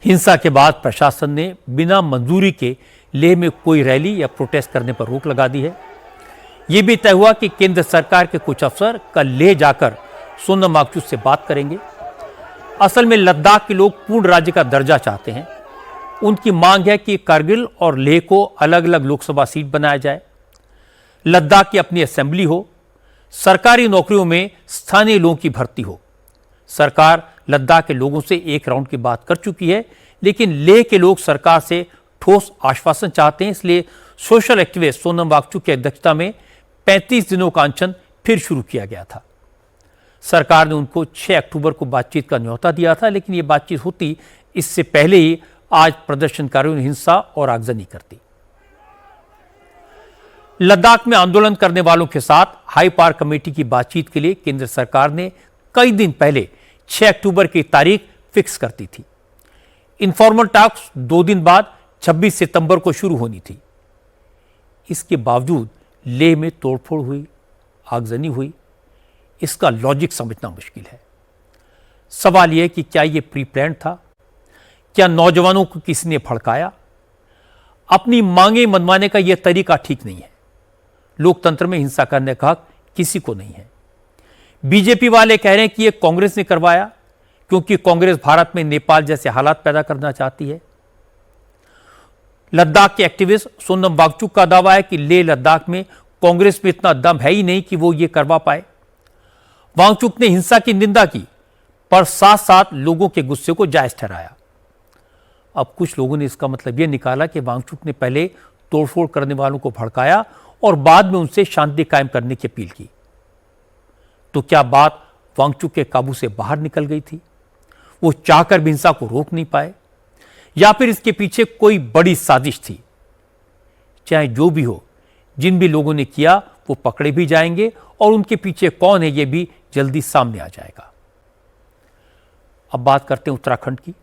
हिंसा के बाद प्रशासन ने बिना मंजूरी के लेह में कोई रैली या प्रोटेस्ट करने पर रोक लगा दी है। यह भी तय हुआ कि केंद्र सरकार के कुछ अफसर कल लेह जाकर सोनम वांगचुक से बात करेंगे। असल में लद्दाख के लोग पूर्ण राज्य का दर्जा चाहते हैं। उनकी मांग है कि कारगिल और लेह को अलग अलग लोकसभा सीट बनाया जाए, लद्दाख की अपनी असेंबली हो, सरकारी नौकरियों में स्थानीय लोगों की भर्ती हो। सरकार लद्दाख के लोगों से एक राउंड की बात कर चुकी है, लेकिन लेह के लोग सरकार से ठोस आश्वासन चाहते हैं। इसलिए सोशल एक्टिविस्ट सोनम वांगचुक की अध्यक्षता में 35 दिनों का अनशन फिर शुरू किया गया था। सरकार ने उनको 6 अक्टूबर को बातचीत का न्योता दिया था, लेकिन यह बातचीत होती इससे पहले ही आज प्रदर्शनकारियों ने हिंसा और आगजनी कर दी। लद्दाख में आंदोलन करने वालों के साथ हाई पावर कमेटी की बातचीत के लिए केंद्र सरकार ने कई दिन पहले 6 अक्टूबर की तारीख फिक्स कर दी थी। इनफॉर्मल टॉक्स 2 दिन बाद 26 सितंबर को शुरू होनी थी। इसके बावजूद लेह में तोड़फोड़ हुई, आगजनी हुई। इसका लॉजिक समझना मुश्किल है। सवाल यह कि क्या यह प्री प्लान था? क्या नौजवानों को किसी ने भड़काया? अपनी मांगे मनवाने का यह तरीका ठीक नहीं है। लोकतंत्र में हिंसा करने का हक किसी को नहीं है। बीजेपी वाले कह रहे हैं कि यह कांग्रेस ने करवाया क्योंकि कांग्रेस भारत में नेपाल जैसे हालात पैदा करना चाहती है। लद्दाख के एक्टिविस्ट सोनम वांगचुक का दावा है कि लेह लद्दाख में कांग्रेस में इतना दम है ही नहीं कि वो ये करवा पाए। वांगचुक ने हिंसा की निंदा की, पर साथ साथ लोगों के गुस्से को जायज ठहराया। अब कुछ लोगों ने इसका मतलब यह निकाला कि वांगचुक ने पहले तोड़फोड़ करने वालों को भड़काया और बाद में उनसे शांति कायम करने की अपील की। तो क्या बात वांगचुक के काबू से बाहर निकल गई थी, वो चाहकर भी हिंसा को रोक नहीं पाए, या फिर इसके पीछे कोई बड़ी साजिश थी। चाहे जो भी हो, जिन भी लोगों ने किया वो पकड़े भी जाएंगे और उनके पीछे कौन है ये भी जल्दी सामने आ जाएगा। अब बात करते हैं उत्तराखंड की।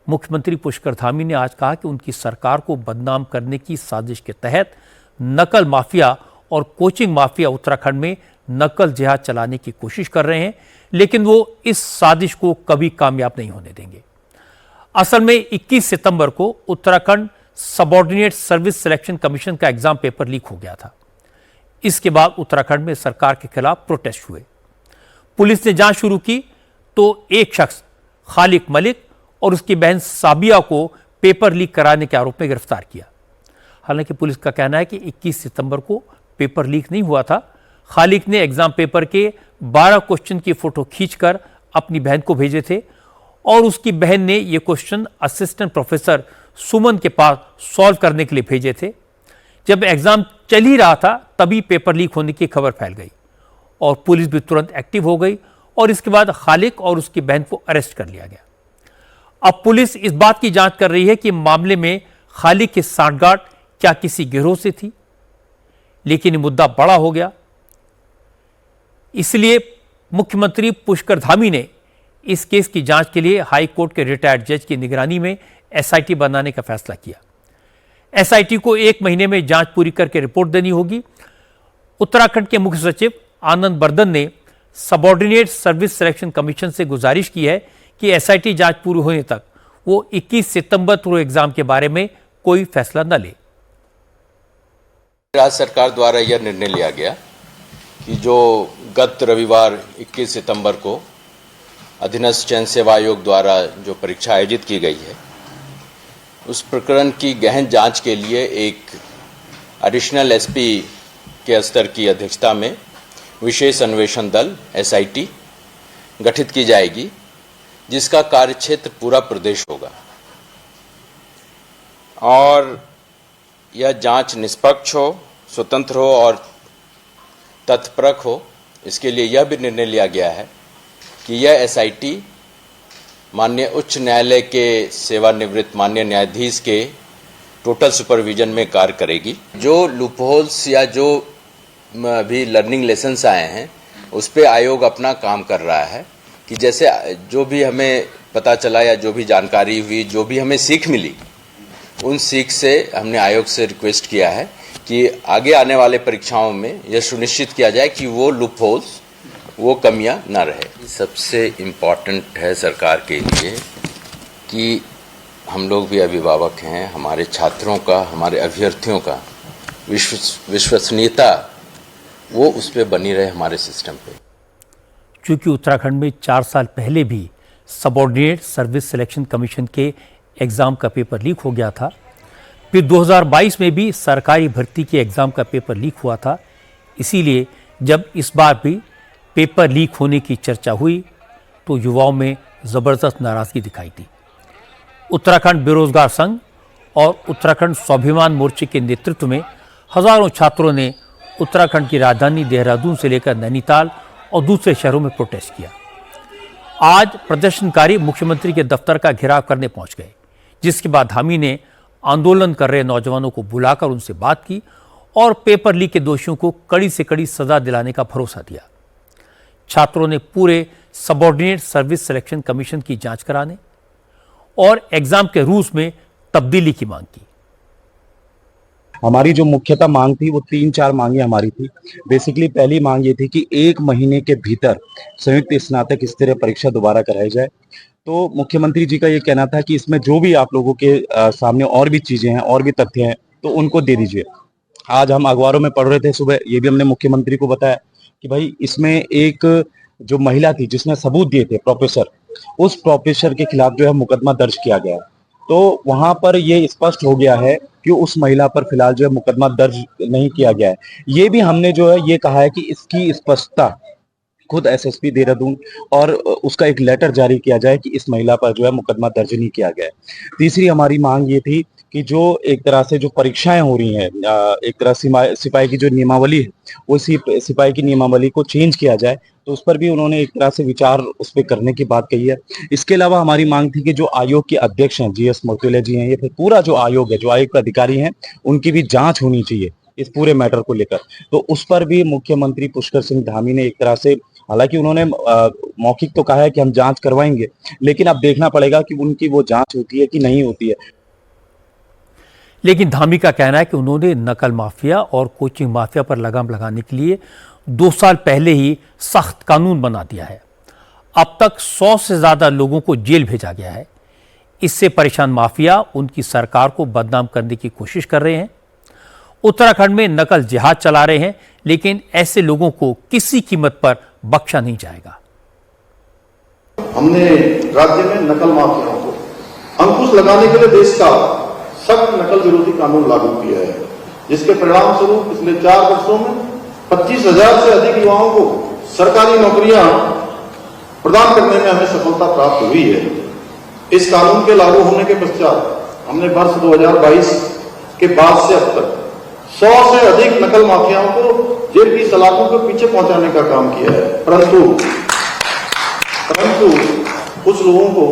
मुख्यमंत्री पुष्कर धामी ने आज कहा कि उनकी सरकार को बदनाम करने की साजिश के तहत नकल माफिया और कोचिंग माफिया उत्तराखंड में नकल जिहाद चलाने की कोशिश कर रहे हैं, लेकिन वो इस साजिश को कभी कामयाब नहीं होने देंगे। असल में 21 सितंबर को Uttarakhand subordinate service selection commission का एग्जाम पेपर लीक हो गया था। इसके बाद उत्तराखंड में सरकार के खिलाफ प्रोटेस्ट हुए। पुलिस ने जांच शुरू की तो एक शख्स खालिक मलिक और उसकी बहन साबिया को पेपर लीक कराने के आरोप में गिरफ्तार किया। हालांकि पुलिस का कहना है कि 21 सितंबर को पेपर लीक नहीं हुआ था। खालिक ने एग्जाम पेपर के 12 क्वेश्चन की फोटो खींचकर अपनी बहन को भेजे थे और उसकी बहन ने ये क्वेश्चन असिस्टेंट प्रोफेसर सुमन के पास सॉल्व करने के लिए भेजे थे। जब एग्जाम चल ही रहा था तभी पेपर लीक होने की खबर फैल गई और पुलिस भी तुरंत एक्टिव हो गई और इसके बाद खालिक और उसकी बहन को अरेस्ट कर लिया गया। अब पुलिस इस बात की जांच कर रही है कि मामले में खालिक की सांठगांठ क्या किसी गिरोह से थी, लेकिन ये मुद्दा बड़ा हो गया। इसलिए मुख्यमंत्री पुष्कर धामी ने इस केस की जांच के लिए हाई कोर्ट के रिटायर्ड जज की निगरानी में एसआईटी बनाने का फैसला किया। एसआईटी को 1 महीने में जांच पूरी करके रिपोर्ट देनी होगी। उत्तराखंड के मुख्य सचिव आनंद बर्धन ने सबऑर्डिनेट सर्विस सिलेक्शन कमीशन से गुजारिश की है कि एसआईटी जांच पूरी होने तक वो 21 सितंबर पूर्व एग्जाम के बारे में कोई फैसला न ले। राज्य सरकार द्वारा यह निर्णय लिया गया कि जो गत रविवार 21 सितंबर को अधीनस्थ चयन सेवा आयोग द्वारा जो परीक्षा आयोजित की गई है, उस प्रकरण की गहन जांच के लिए एक एडिशनल एसपी के स्तर की अध्यक्षता में विशेष अन्वेषण दल एसआईटी गठित की जाएगी, जिसका कार्यक्षेत्र पूरा प्रदेश होगा और यह जांच निष्पक्ष हो, स्वतंत्र हो और तथ्यपरक हो। इसके लिए यह भी निर्णय लिया गया है कि यह एसआईटी माननीय उच्च न्यायालय के सेवानिवृत्त माननीय न्यायाधीश के टोटल सुपरविजन में कार्य करेगी। जो लूपहोल्स या जो भी लर्निंग लेसन्स आए हैं उस पे आयोग अपना काम कर रहा है कि जैसे जो भी हमें पता चला या जो भी जानकारी हुई, जो भी हमें सीख मिली, उन सीख से हमने आयोग से रिक्वेस्ट किया है कि आगे आने वाले परीक्षाओं में यह सुनिश्चित किया जाए कि वो लूपहोल्स, वो कमियां ना रहे। सबसे इम्पॉर्टेंट है सरकार के लिए कि हम लोग भी अभिभावक हैं, हमारे छात्रों का, हमारे अभ्यर्थियों का विश्वसनीयता वो उस पर बनी रहे हमारे सिस्टम पे। चूंकि उत्तराखंड में 4 साल पहले भी सबऑर्डिनेट सर्विस सिलेक्शन कमीशन के एग्जाम का पेपर लीक हो गया था, फिर 2022 में भी सरकारी भर्ती के एग्जाम का पेपर लीक हुआ था। इसीलिए जब इस बार भी पेपर लीक होने की चर्चा हुई तो युवाओं में जबरदस्त नाराजगी दिखाई दी। उत्तराखंड बेरोजगार संघ और उत्तराखंड स्वाभिमान मोर्चे के नेतृत्व में हजारों छात्रों ने उत्तराखंड की राजधानी देहरादून से लेकर नैनीताल और दूसरे शहरों में प्रोटेस्ट किया। आज प्रदर्शनकारी मुख्यमंत्री के दफ्तर का घेराव करने पहुंच गए, जिसके बाद धामी ने आंदोलन कर रहे नौजवानों को बुलाकर उनसे बात की और पेपर लीक के दोषियों को कड़ी से कड़ी सजा दिलाने का भरोसा दिया। छात्रों ने पूरे सबऑर्डिनेट सर्विस सिलेक्शन कमीशन की जांच कराने और एग्जाम के रूल्स में तब्दीली की मांग की। हमारी जो मुख्यतः मांग थी वो 3-4 मांगे हमारी थी। बेसिकली पहली मांग ये थी कि 1 महीने के भीतर संयुक्त स्नातक स्तरीय परीक्षा दोबारा कराई जाए। तो मुख्यमंत्री जी का ये कहना था कि इसमें जो भी आप लोगों के सामने और भी चीजें हैं और भी तथ्य हैं तो उनको दे दीजिए। आज हम अखबारों में पढ़ रहे थे सुबह, ये भी हमने मुख्यमंत्री को बताया कि भाई इसमें एक जो महिला थी जिसने सबूत दिए थे प्रोफेसर, उस प्रोफेसर के खिलाफ जो है मुकदमा दर्ज किया गया। तो वहां पर ये स्पष्ट हो गया है कि उस महिला पर फिलहाल जो है मुकदमा दर्ज नहीं किया गया है। ये भी हमने जो है ये कहा है कि इसकी स्पष्टता खुद एसएसपी देहरादून और उसका एक लेटर जारी किया जाए कि इस महिला पर जो है मुकदमा दर्ज नहीं किया गया है। तीसरी हमारी मांग ये थी कि जो एक तरह से जो परीक्षाएं हो रही हैं, एक तरह सिपाही की जो नियमावली है वो सिपाही की नियमावली को चेंज किया जाए, तो उस पर भी उन्होंने एक तरह से विचार उस पर करने की बात कही है। इसके अलावा हमारी मांग थी कि जो आयोग के अध्यक्ष हैं GS मर्तुल्य जी हैं, ये फिर पूरा जो आयोग है, जो आयोग के अधिकारी हैं, उनकी भी जांच होनी चाहिए इस पूरे मैटर को लेकर। तो उस पर भी मुख्यमंत्री पुष्कर सिंह धामी ने एक तरह से, हालांकि उन्होंने मौखिक तो कहा है कि हम जांच करवाएंगे, लेकिन अब देखना पड़ेगा कि उनकी वो जांच होती है कि नहीं होती है। लेकिन धामी का कहना है कि उन्होंने नकल माफिया और कोचिंग माफिया पर लगाम लगाने के लिए 2 साल पहले ही सख्त कानून बना दिया है। अब तक 100 से ज्यादा लोगों को जेल भेजा गया है। इससे परेशान माफिया उनकी सरकार को बदनाम करने की कोशिश कर रहे हैं। उत्तराखंड में नकल जिहाद चला रहे हैं, लेकिन ऐसे लोगों को किसी कीमत पर बख्शा नहीं जाएगा। हमने राज्य में नकल माफियाओं को अंकुश लगाने के लिए देश का सख्त नकल विरोधी कानून लागू किया है, जिसके परिणाम स्वरूप पिछले 4 वर्षों में 25,000 से अधिक युवाओं को सरकारी नौकरियां प्रदान करने में हमें सफलता प्राप्त हुई है। इस कानून के लागू होने के पश्चात हमने वर्ष 2022 के बाद से अब तक 100 से अधिक नकल माफियाओं को जेल की सलाखों के पीछे पहुंचाने का काम किया है, परंतु कुछ लोगों को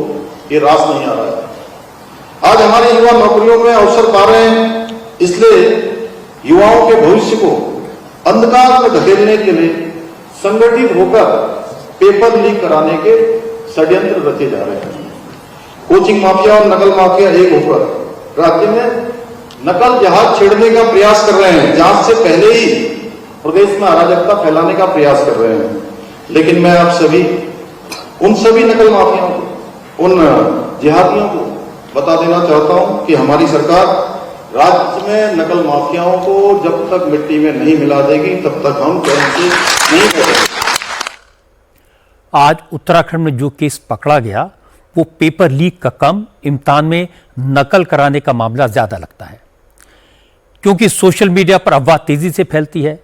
ये रास नहीं आ रहा है। आज हमारे युवा नौकरियों में अवसर पा रहे हैं, इसलिए युवाओं के भविष्य को अंधकार में धकेलने के लिए संगठित होकर पेपर लीक कराने के षड्यंत्र रचे जा रहे हैं। कोचिंग माफिया और नकल माफिया एक होकर राज्य में नकल जहाज छेड़ने का प्रयास कर रहे हैं, जांच से पहले ही प्रदेश में अराजकता फैलाने का प्रयास कर रहे हैं। लेकिन मैं आप सभी, उन सभी नकल माफियाओं को, उन जिहादियों को बता देना चाहता हूं कि हमारी सरकार राज्य में नकल माफियाओं को जब तक मिट्टी में नहीं मिला देगी तब तक हम चैन नहीं करेंगे। आज उत्तराखंड में जो केस पकड़ा गया वो पेपर लीक का कम, इम्तिहान में नकल कराने का मामला ज्यादा लगता है, क्योंकि सोशल मीडिया पर अफवाह तेजी से फैलती है,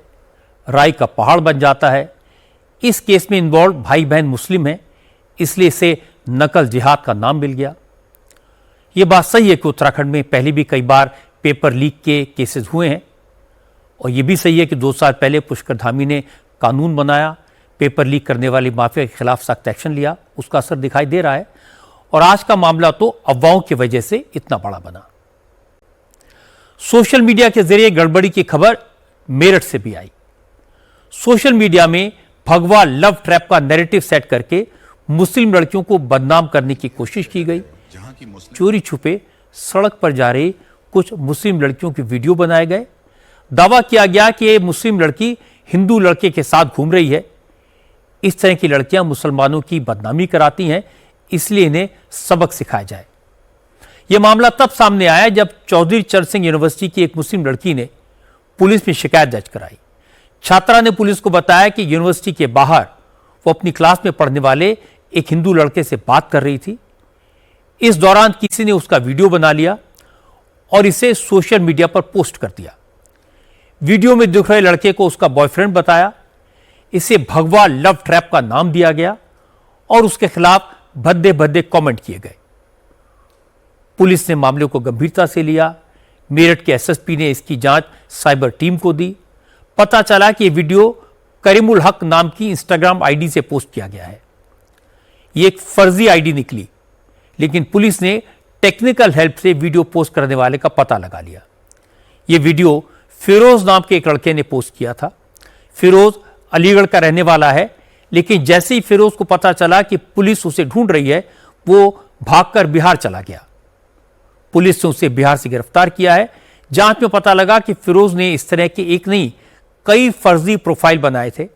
राय का पहाड़ बन जाता है। इस केस में इन्वॉल्व भाई बहन मुस्लिम हैं, इसलिए इसे नकल जिहाद का नाम मिल गया। यह बात सही है कि उत्तराखंड में पहले भी कई बार पेपर लीक के केसेस हुए हैं, और यह भी सही है कि 2 साल पहले पुष्कर धामी ने कानून बनाया, पेपर लीक करने वाली माफिया के खिलाफ सख्त एक्शन लिया, उसका असर दिखाई दे रहा है। और आज का मामला तो अफवाहों की वजह से इतना बड़ा बना। सोशल मीडिया के जरिए गड़बड़ी की खबर मेरठ से भी आई। सोशल मीडिया में भगवा लव ट्रैप का नैरेटिव सेट करके मुस्लिम लड़कियों को बदनाम करने की कोशिश की गई। चोरी छुपे सड़क पर जा रही कुछ मुस्लिम लड़कियों की वीडियो बनाए गए। दावा किया गया कि यह मुस्लिम लड़की हिंदू लड़के के साथ घूम रही है। इस तरह की लड़कियां मुसलमानों की बदनामी कराती हैं, इसलिए इन्हें सबक सिखाया जाए। यह मामला तब सामने आया जब चौधरी चरण सिंह यूनिवर्सिटी की एक मुस्लिम लड़की ने पुलिस में शिकायत दर्ज कराई। छात्रा ने पुलिस को बताया कि यूनिवर्सिटी के बाहर वो अपनी क्लास में पढ़ने वाले एक हिंदू लड़के से बात कर रही थी। इस दौरान किसी ने उसका वीडियो बना लिया और इसे सोशल मीडिया पर पोस्ट कर दिया। वीडियो में दिख रहे लड़के को उसका बॉयफ्रेंड बताया। इसे भगवा लव ट्रैप का नाम दिया गया और उसके खिलाफ भद्दे भद्दे कमेंट किए गए। पुलिस ने मामले को गंभीरता से लिया। मेरठ के एसएसपी ने इसकी जांच साइबर टीम को दी। पता चला कि यह वीडियो करीमुल हक नाम की इंस्टाग्राम आईडी से पोस्ट किया गया है। यह एक फर्जी आईडी निकली, लेकिन पुलिस ने टेक्निकल हेल्प से वीडियो पोस्ट करने वाले का पता लगा लिया। यह वीडियो फिरोज नाम के एक लड़के ने पोस्ट किया था। फिरोज अलीगढ़ का रहने वाला है, लेकिन जैसे ही फिरोज को पता चला कि पुलिस उसे ढूंढ रही है, वो भागकर बिहार चला गया। पुलिस ने उसे बिहार से गिरफ्तार किया है। जांच में पता लगा कि फिरोज ने इस तरह के एक नहीं कई फर्जी प्रोफाइल बनाए थे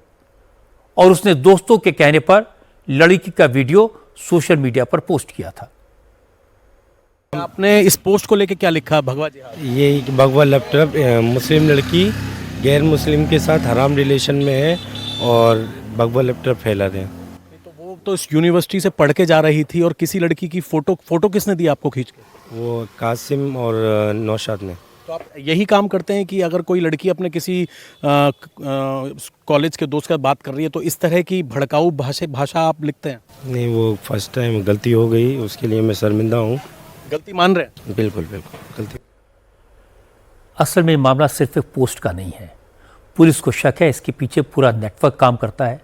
और उसने दोस्तों के कहने पर लड़की का वीडियो सोशल मीडिया पर पोस्ट किया था। आपने इस पोस्ट को लेकर क्या लिखा? भगवा जिहाद, ये भगवा लैपटॉप मुस्लिम लड़की गैर मुस्लिम के साथ हराम रिलेशन में है और भगवा लैपटॉप फैला रहे हैं। तो वो तो इस यूनिवर्सिटी से पढ़ के जा रही थी और किसी लड़की की फोटो किसने दी आपको खींच के? वो कासिम और नौशाद ने। तो आप यही काम करते हैं कि अगर कोई लड़की अपने किसी कॉलेज के दोस्त के साथ बात कर रही है तो इस तरह की भड़काऊ भाषा आप लिखते हैं? नहीं, वो फर्स्ट टाइम गलती हो गई, उसके लिए मैं शर्मिंदा हूँ। गलती मान रहे हैं? बिल्कुल बिल्कुल गलती। असल में मामला सिर्फ एक पोस्ट का नहीं है। पुलिस को शक है इसके पीछे पूरा नेटवर्क काम करता है।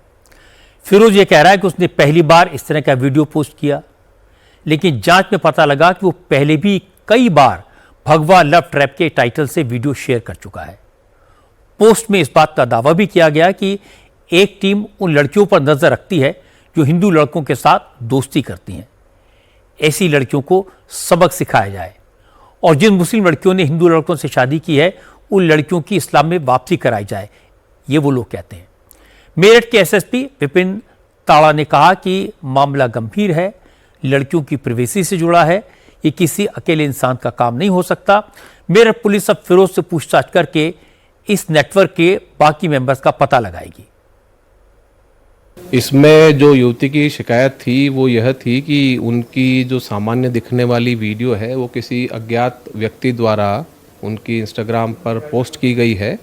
फिरोज ये कह रहा है कि उसने पहली बार इस तरह का वीडियो पोस्ट किया, लेकिन जांच में पता लगा कि वो पहले भी कई बार भगवा लव ट्रैप के टाइटल से वीडियो शेयर कर चुका है। पोस्ट में इस बात का दावा भी किया गया कि एक टीम उन लड़कियों पर नजर रखती है जो हिंदू लड़कों के साथ दोस्ती करती हैं। ऐसी लड़कियों को सबक सिखाया जाए और जिन मुस्लिम लड़कियों ने हिंदू लड़कों से शादी की है उन लड़कियों की इस्लाम में वापसी कराई जाए, ये वो लोग कहते हैं। मेरठ के एसएसपी विपिन ताड़ा ने कहा कि मामला गंभीर है, लड़कियों की प्राइवेसी से जुड़ा है, ये किसी अकेले इंसान का काम नहीं हो सकता। मेरठ पुलिस अब फिरोज से पूछताछ करके इस नेटवर्क के बाकी मेंबर्स का पता लगाएगी। इसमें जो युवती की शिकायत थी वो यह थी कि उनकी जो सामान्य दिखने वाली वीडियो है वो किसी अज्ञात व्यक्ति द्वारा उनकी इंस्टाग्राम पर पोस्ट की गई है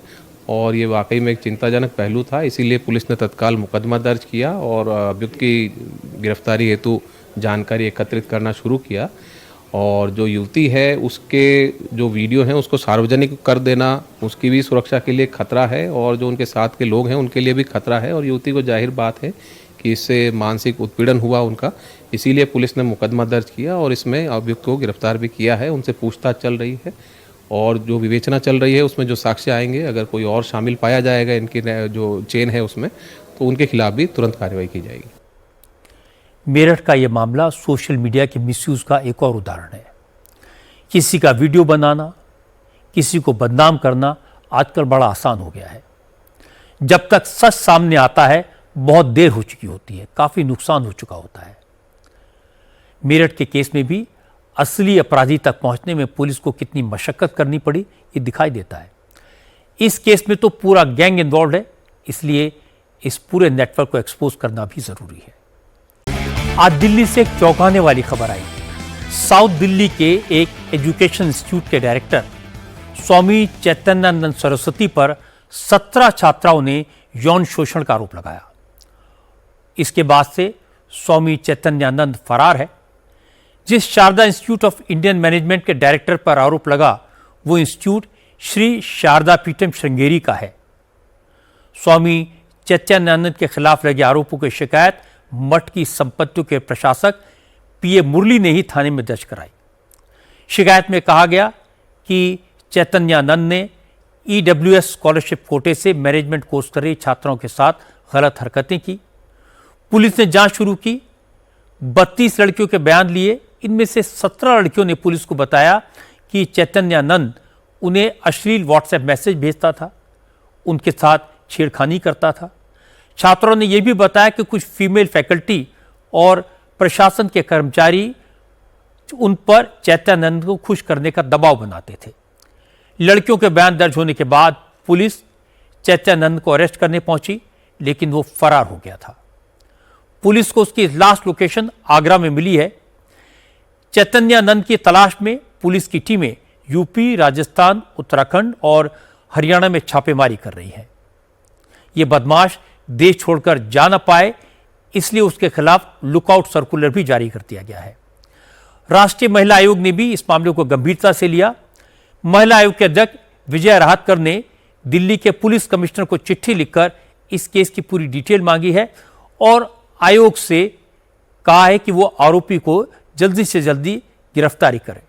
और ये वाकई में एक चिंताजनक पहलू था। इसीलिए पुलिस ने तत्काल मुकदमा दर्ज किया और अभियुक्त की गिरफ्तारी हेतु जानकारी एकत्रित करना शुरू किया। और जो युवती है उसके जो वीडियो हैं उसको सार्वजनिक कर देना उसकी भी सुरक्षा के लिए खतरा है और जो उनके साथ के लोग हैं उनके लिए भी खतरा है। और युवती को जाहिर बात है कि इससे मानसिक उत्पीड़न हुआ उनका, इसीलिए पुलिस ने मुकदमा दर्ज किया और इसमें अभियुक्त को गिरफ्तार भी किया है। उनसे पूछताछ चल रही है और जो विवेचना चल रही है उसमें जो साक्ष्य आएंगे, अगर कोई और शामिल पाया जाएगा इनकी जो चेन है उसमें, तो उनके खिलाफ भी तुरंत कार्रवाई की जाएगी। मेरठ का यह मामला सोशल मीडिया के मिसयूज का एक और उदाहरण है। किसी का वीडियो बनाना, किसी को बदनाम करना आजकल बड़ा आसान हो गया है। जब तक सच सामने आता है बहुत देर हो चुकी होती है, काफी नुकसान हो चुका होता है। मेरठ के केस में भी असली अपराधी तक पहुंचने में पुलिस को कितनी मशक्कत करनी पड़ी ये दिखाई देता है। इस केस में तो पूरा गैंग इन्वॉल्व है, इसलिए इस पूरे नेटवर्क को एक्सपोज करना भी जरूरी है। आज दिल्ली से एक चौंकाने वाली खबर आई। साउथ दिल्ली के एक एजुकेशन इंस्टीट्यूट के डायरेक्टर स्वामी चैतन्यानंद सरस्वती पर 17 छात्राओं ने यौन शोषण का आरोप लगाया। इसके बाद से स्वामी चैतन्यानंद फरार है। जिस Sharda institute of Indian management के डायरेक्टर पर आरोप लगा वो इंस्टीट्यूट श्री शारदा पीठम श्रृंगेरी का है। स्वामी चैतन्यानंद के खिलाफ लगे आरोपों की शिकायत मठ की संपत्तियों के प्रशासक पीए मुरली ने ही थाने में दर्ज कराई। शिकायत में कहा गया कि चैतन्यानंद ने ईडब्ल्यूएस स्कॉलरशिप कोटे से मैनेजमेंट कोर्स कर रही छात्राओं के साथ गलत हरकतें की। पुलिस ने जांच शुरू की। 32 लड़कियों के बयान लिए। इनमें से 17 लड़कियों ने पुलिस को बताया कि चैतन्यानंद उन्हें अश्लील व्हाट्सएप मैसेज भेजता था, उनके साथ छेड़खानी करता था। छात्रों ने यह भी बताया कि कुछ फीमेल फैकल्टी और प्रशासन के कर्मचारी उन पर चैतन्यानंद को खुश करने का दबाव बनाते थे। लड़कियों के बयान दर्ज होने के बाद पुलिस चैतन्यानंद को अरेस्ट करने पहुंची, लेकिन वो फरार हो गया था। पुलिस को उसकी लास्ट लोकेशन आगरा में मिली है। चैतन्यानंद की तलाश में पुलिस की टीमें यूपी, राजस्थान, उत्तराखंड और हरियाणा में छापेमारी कर रही हैं। ये बदमाश देश छोड़कर जा न पाए, इसलिए उसके खिलाफ लुकआउट सर्कुलर भी जारी कर दिया गया है। राष्ट्रीय महिला आयोग ने भी इस मामले को गंभीरता से लिया। महिला आयोग के अध्यक्ष विजय राहतकर ने दिल्ली के पुलिस कमिश्नर को चिट्ठी लिखकर इस केस की पूरी डिटेल मांगी है और आयोग से कहा है कि वो आरोपी को जल्दी से जल्दी गिरफ्तारी करें।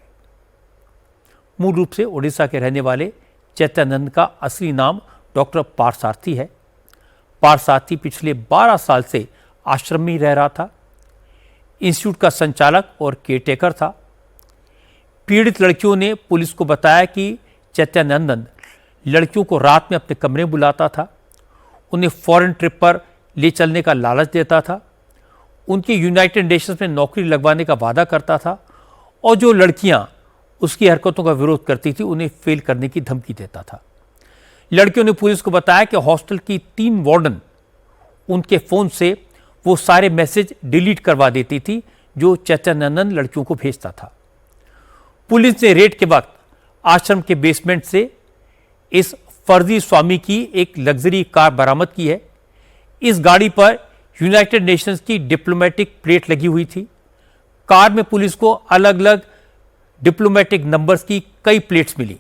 मूल रूप से ओडिशा के रहने वाले चैतन्यानंद का असली नाम डॉक्टर पार्थसारथी है। पार्थसारथी पिछले 12 साल से आश्रम में ही रह रहा था। इंस्टीट्यूट का संचालक और केयरटेकर था। पीड़ित लड़कियों ने पुलिस को बताया कि चैतन्यानंद लड़कियों को रात में अपने कमरे में बुलाता था, उन्हें फॉरेन ट्रिप पर ले चलने का लालच देता था, उनके यूनाइटेड नेशंस में नौकरी लगवाने का वादा करता था और जो लड़कियां उसकी हरकतों का विरोध करती थी उन्हें फेल करने की धमकी देता था। लड़कियों ने पुलिस को बताया कि हॉस्टल की 3 वार्डन उनके फोन से वो सारे मैसेज डिलीट करवा देती थी जो चैतन्यानंद लड़कियों को भेजता था। पुलिस ने रेड के वक्त आश्रम के बेसमेंट से इस फर्जी स्वामी की एक लग्जरी कार बरामद की है। इस गाड़ी पर यूनाइटेड नेशंस की डिप्लोमेटिक प्लेट लगी हुई थी। कार में पुलिस को अलग अलग डिप्लोमेटिक नंबर्स की कई प्लेट्स मिली।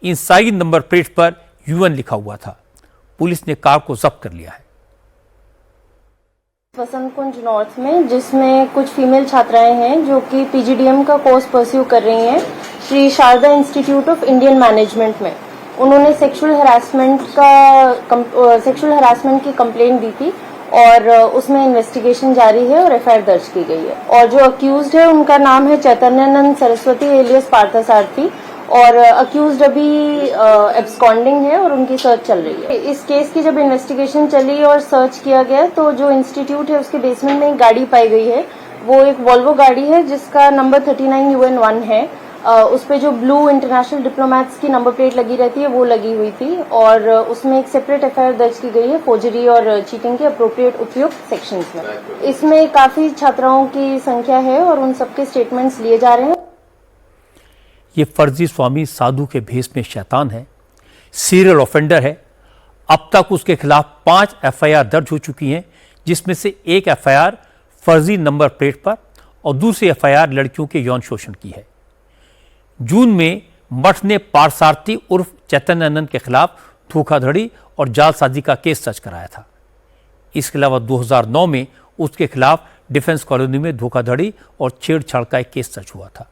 इन सारी नंबर प्लेट पर यूएन लिखा हुआ था। पुलिस ने कार को जब्त कर लिया है। वसंत कुंज नॉर्थ में, जिसमें कुछ फीमेल छात्राएं हैं जो कि पीजीडीएम का कोर्स परस्यू कर रही हैं Shri Sharda institute of Indian management में। उन्होंने सेक्सुअल हरासमेंट की कंप्लेंट दी थी और उसमें इन्वेस्टिगेशन जारी है और एफआईआर दर्ज की गई है। और जो अक्यूज्ड है उनका नाम है चैतन्यानंद सरस्वती एलियस पार्थसारथी और अक्यूज्ड अभी एब्सकॉन्डिंग है और उनकी सर्च चल रही है। इस केस की जब इन्वेस्टिगेशन चली और सर्च किया गया तो जो इंस्टीट्यूट है उसके बेसमेंट में एक गाड़ी पाई गई है। वो एक वॉल्वो गाड़ी है जिसका नंबर 39 UN1 है। उस पे जो ब्लू इंटरनेशनल डिप्लोमैट्स की नंबर प्लेट लगी रहती है वो लगी हुई थी और उसमें एक सेपरेट एफआईआर दर्ज की गई है फोर्जरी और चीटिंग के अप्रोप्रिएट उपयुक्त सेक्शंस में। इसमें काफी छात्राओं की संख्या है और उन सबके स्टेटमेंट्स लिए जा रहे हैं। ये फर्जी स्वामी साधु के भेष में शैतान है, सीरियल ऑफेंडर है। अब तक उसके खिलाफ 5 एफआईआर दर्ज हो चुकी हैं, जिसमें से एक एफआईआर फर्जी नंबर प्लेट पर और दूसरी एफआईआर लड़कियों के यौन शोषण की है। जून में मठ ने पार्थसारथी उर्फ चैतन्यानंद के खिलाफ धोखाधड़ी और जालसाजी का केस दर्ज कराया था। इसके अलावा 2009 में उसके खिलाफ डिफेंस कॉलोनी में धोखाधड़ी और छेड़छाड़ का एक केस दर्ज हुआ था।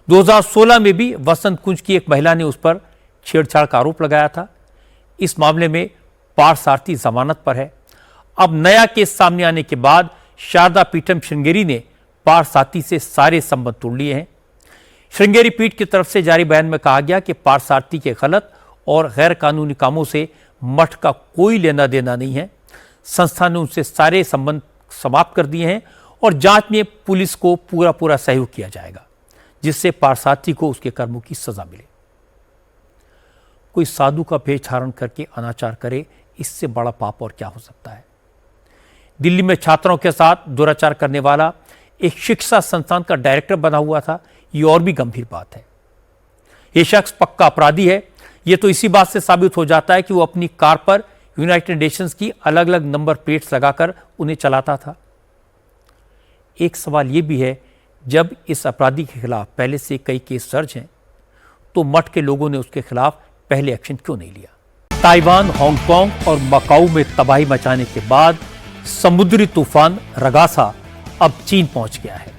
2016 में भी वसंत कुंज की एक महिला ने उस पर छेड़छाड़ का आरोप लगाया था। इस मामले में पार्थसारथी जमानत पर है। अब नया केस सामने आने के बाद शारदा पीठम श्रृंगेरी ने पार्थसारथी से सारे संबंध तोड़ लिए हैं। श्रृंगेरी पीठ की तरफ से जारी बयान में कहा गया कि पार्थसारथी के गलत और गैर कानूनी कामों से मठ का कोई लेना देना नहीं है। संस्था ने उनसे सारे संबंध समाप्त कर दिए हैं और जांच में पुलिस को पूरा सहयोग किया जाएगा, जिससे पार्थसारथी को उसके कर्मों की सजा मिले। कोई साधु का भेष धारण करके अनाचार करे, इससे बड़ा पाप और क्या हो सकता है। दिल्ली में छात्रों के साथ दुराचार करने वाला एक शिक्षा संस्थान का डायरेक्टर बना हुआ था। ये और भी गंभीर बात है। यह शख्स पक्का अपराधी है। यह तो इसी बात से साबित हो जाता है कि वो अपनी कार पर यूनाइटेड नेशंस की अलग अलग नंबर प्लेट्स लगाकर उन्हें चलाता था। एक सवाल यह भी है, जब इस अपराधी के खिलाफ पहले से कई केस दर्ज हैं, तो मठ के लोगों ने उसके खिलाफ पहले एक्शन क्यों नहीं लिया। ताइवान, हांगकांग और मकाऊ में तबाही मचाने के बाद समुद्री तूफान रगासा अब चीन पहुंच गया है।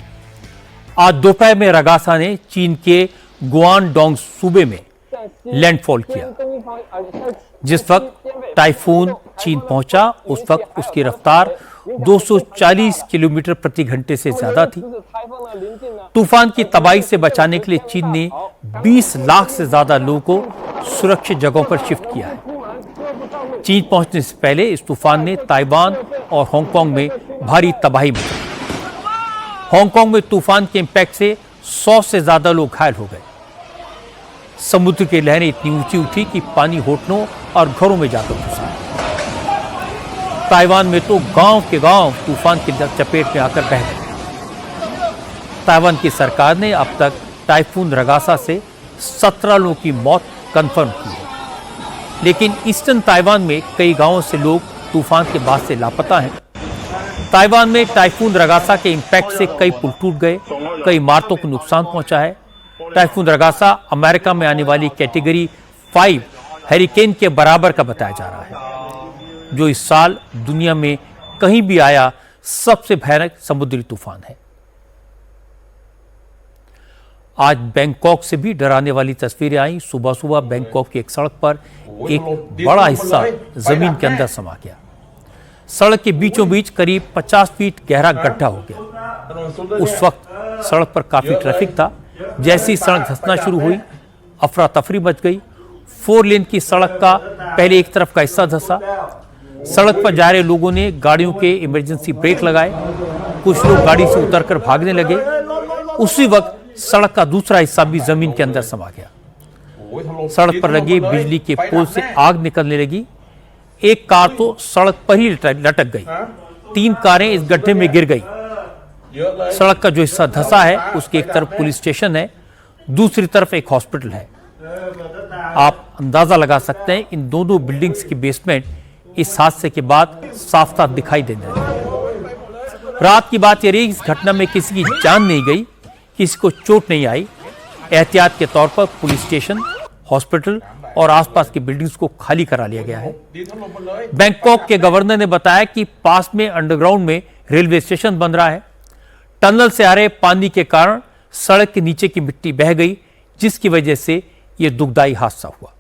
आज दोपहर में रगासा ने चीन के गुआनडोंग सूबे में लैंडफॉल किया। जिस वक्त टाइफून चीन पहुंचा उस वक्त उसकी रफ्तार 240 किलोमीटर प्रति घंटे से ज्यादा थी। तूफान की तबाही से बचाने के लिए चीन ने 20 लाख से ज्यादा लोगों को सुरक्षित जगहों पर शिफ्ट किया है। चीन पहुंचने से पहले इस तूफान ने ताइवान और हांगकांग में भारी तबाही मचाई। हांगकांग में तूफान के इंपैक्ट से 100 से ज्यादा लोग घायल हो गए। समुद्र की लहरें इतनी ऊंची उठी कि पानी होटलों और घरों में जाकर घुसा। ताइवान में तो गांव के गांव तूफान की चपेट में आकर बह गए। ताइवान की सरकार ने अब तक टाइफून रगासा से 17 लोगों की मौत कंफर्म की है, लेकिन ईस्टर्न ताइवान में कई गांवों से लोग तूफान के बाद से लापता हैं। ताइवान में टाइफून रगासा के इंपैक्ट से कई पुल टूट गए, कई इमारतों को नुकसान पहुंचा है। टाइफून रगासा अमेरिका में आने वाली कैटेगरी 5 हैरिकेन के बराबर का बताया जा रहा है, जो इस साल दुनिया में कहीं भी आया सबसे भयानक समुद्री तूफान है। आज बैंकॉक से भी डराने वाली तस्वीरें आई। सुबह सुबह बैंकॉक की एक सड़क पर एक बड़ा हिस्सा जमीन के अंदर समा गया। सड़क के बीचों बीच करीब 50 फीट गहरा गड्ढा हो गया। उस वक्त सड़क पर काफी ट्रैफिक था। जैसी सड़क धंसना शुरू हुई, अफरा तफरी मच गई। 4 लेन की सड़क का पहले एक तरफ का हिस्सा धंसा। सड़क पर जा रहे लोगों ने गाड़ियों के इमरजेंसी ब्रेक लगाए। कुछ लोग गाड़ी से उतरकर भागने लगे। उसी वक्त सड़क का दूसरा हिस्सा भी जमीन के अंदर समा गया। सड़क पर लगे बिजली के पोल से आग निकलने लगी। एक कार तो सड़क पर ही लटक गई। 3 कारें इस गड्ढे में गिर गई। सड़क का जो हिस्सा धंसा है उसके एक तरफ पुलिस स्टेशन है, दूसरी तरफ एक हॉस्पिटल है। आप अंदाजा लगा सकते हैं इन दोनों बिल्डिंग्स की बेसमेंट इस हादसे के बाद साफ साफ दिखाई देने लगी। रात की बात यह रही, इस घटना में किसी की जान नहीं गई, किसी को चोट नहीं आई। एहतियात के तौर पर पुलिस स्टेशन, हॉस्पिटल और आसपास की बिल्डिंग्स को खाली करा लिया गया है। बैंकॉक के गवर्नर ने बताया कि पास में अंडरग्राउंड में रेलवे स्टेशन बन रहा है। टनल से आ रहे पानी के कारण सड़क के नीचे की मिट्टी बह गई, जिसकी वजह से यह दुखदाई हादसा हुआ।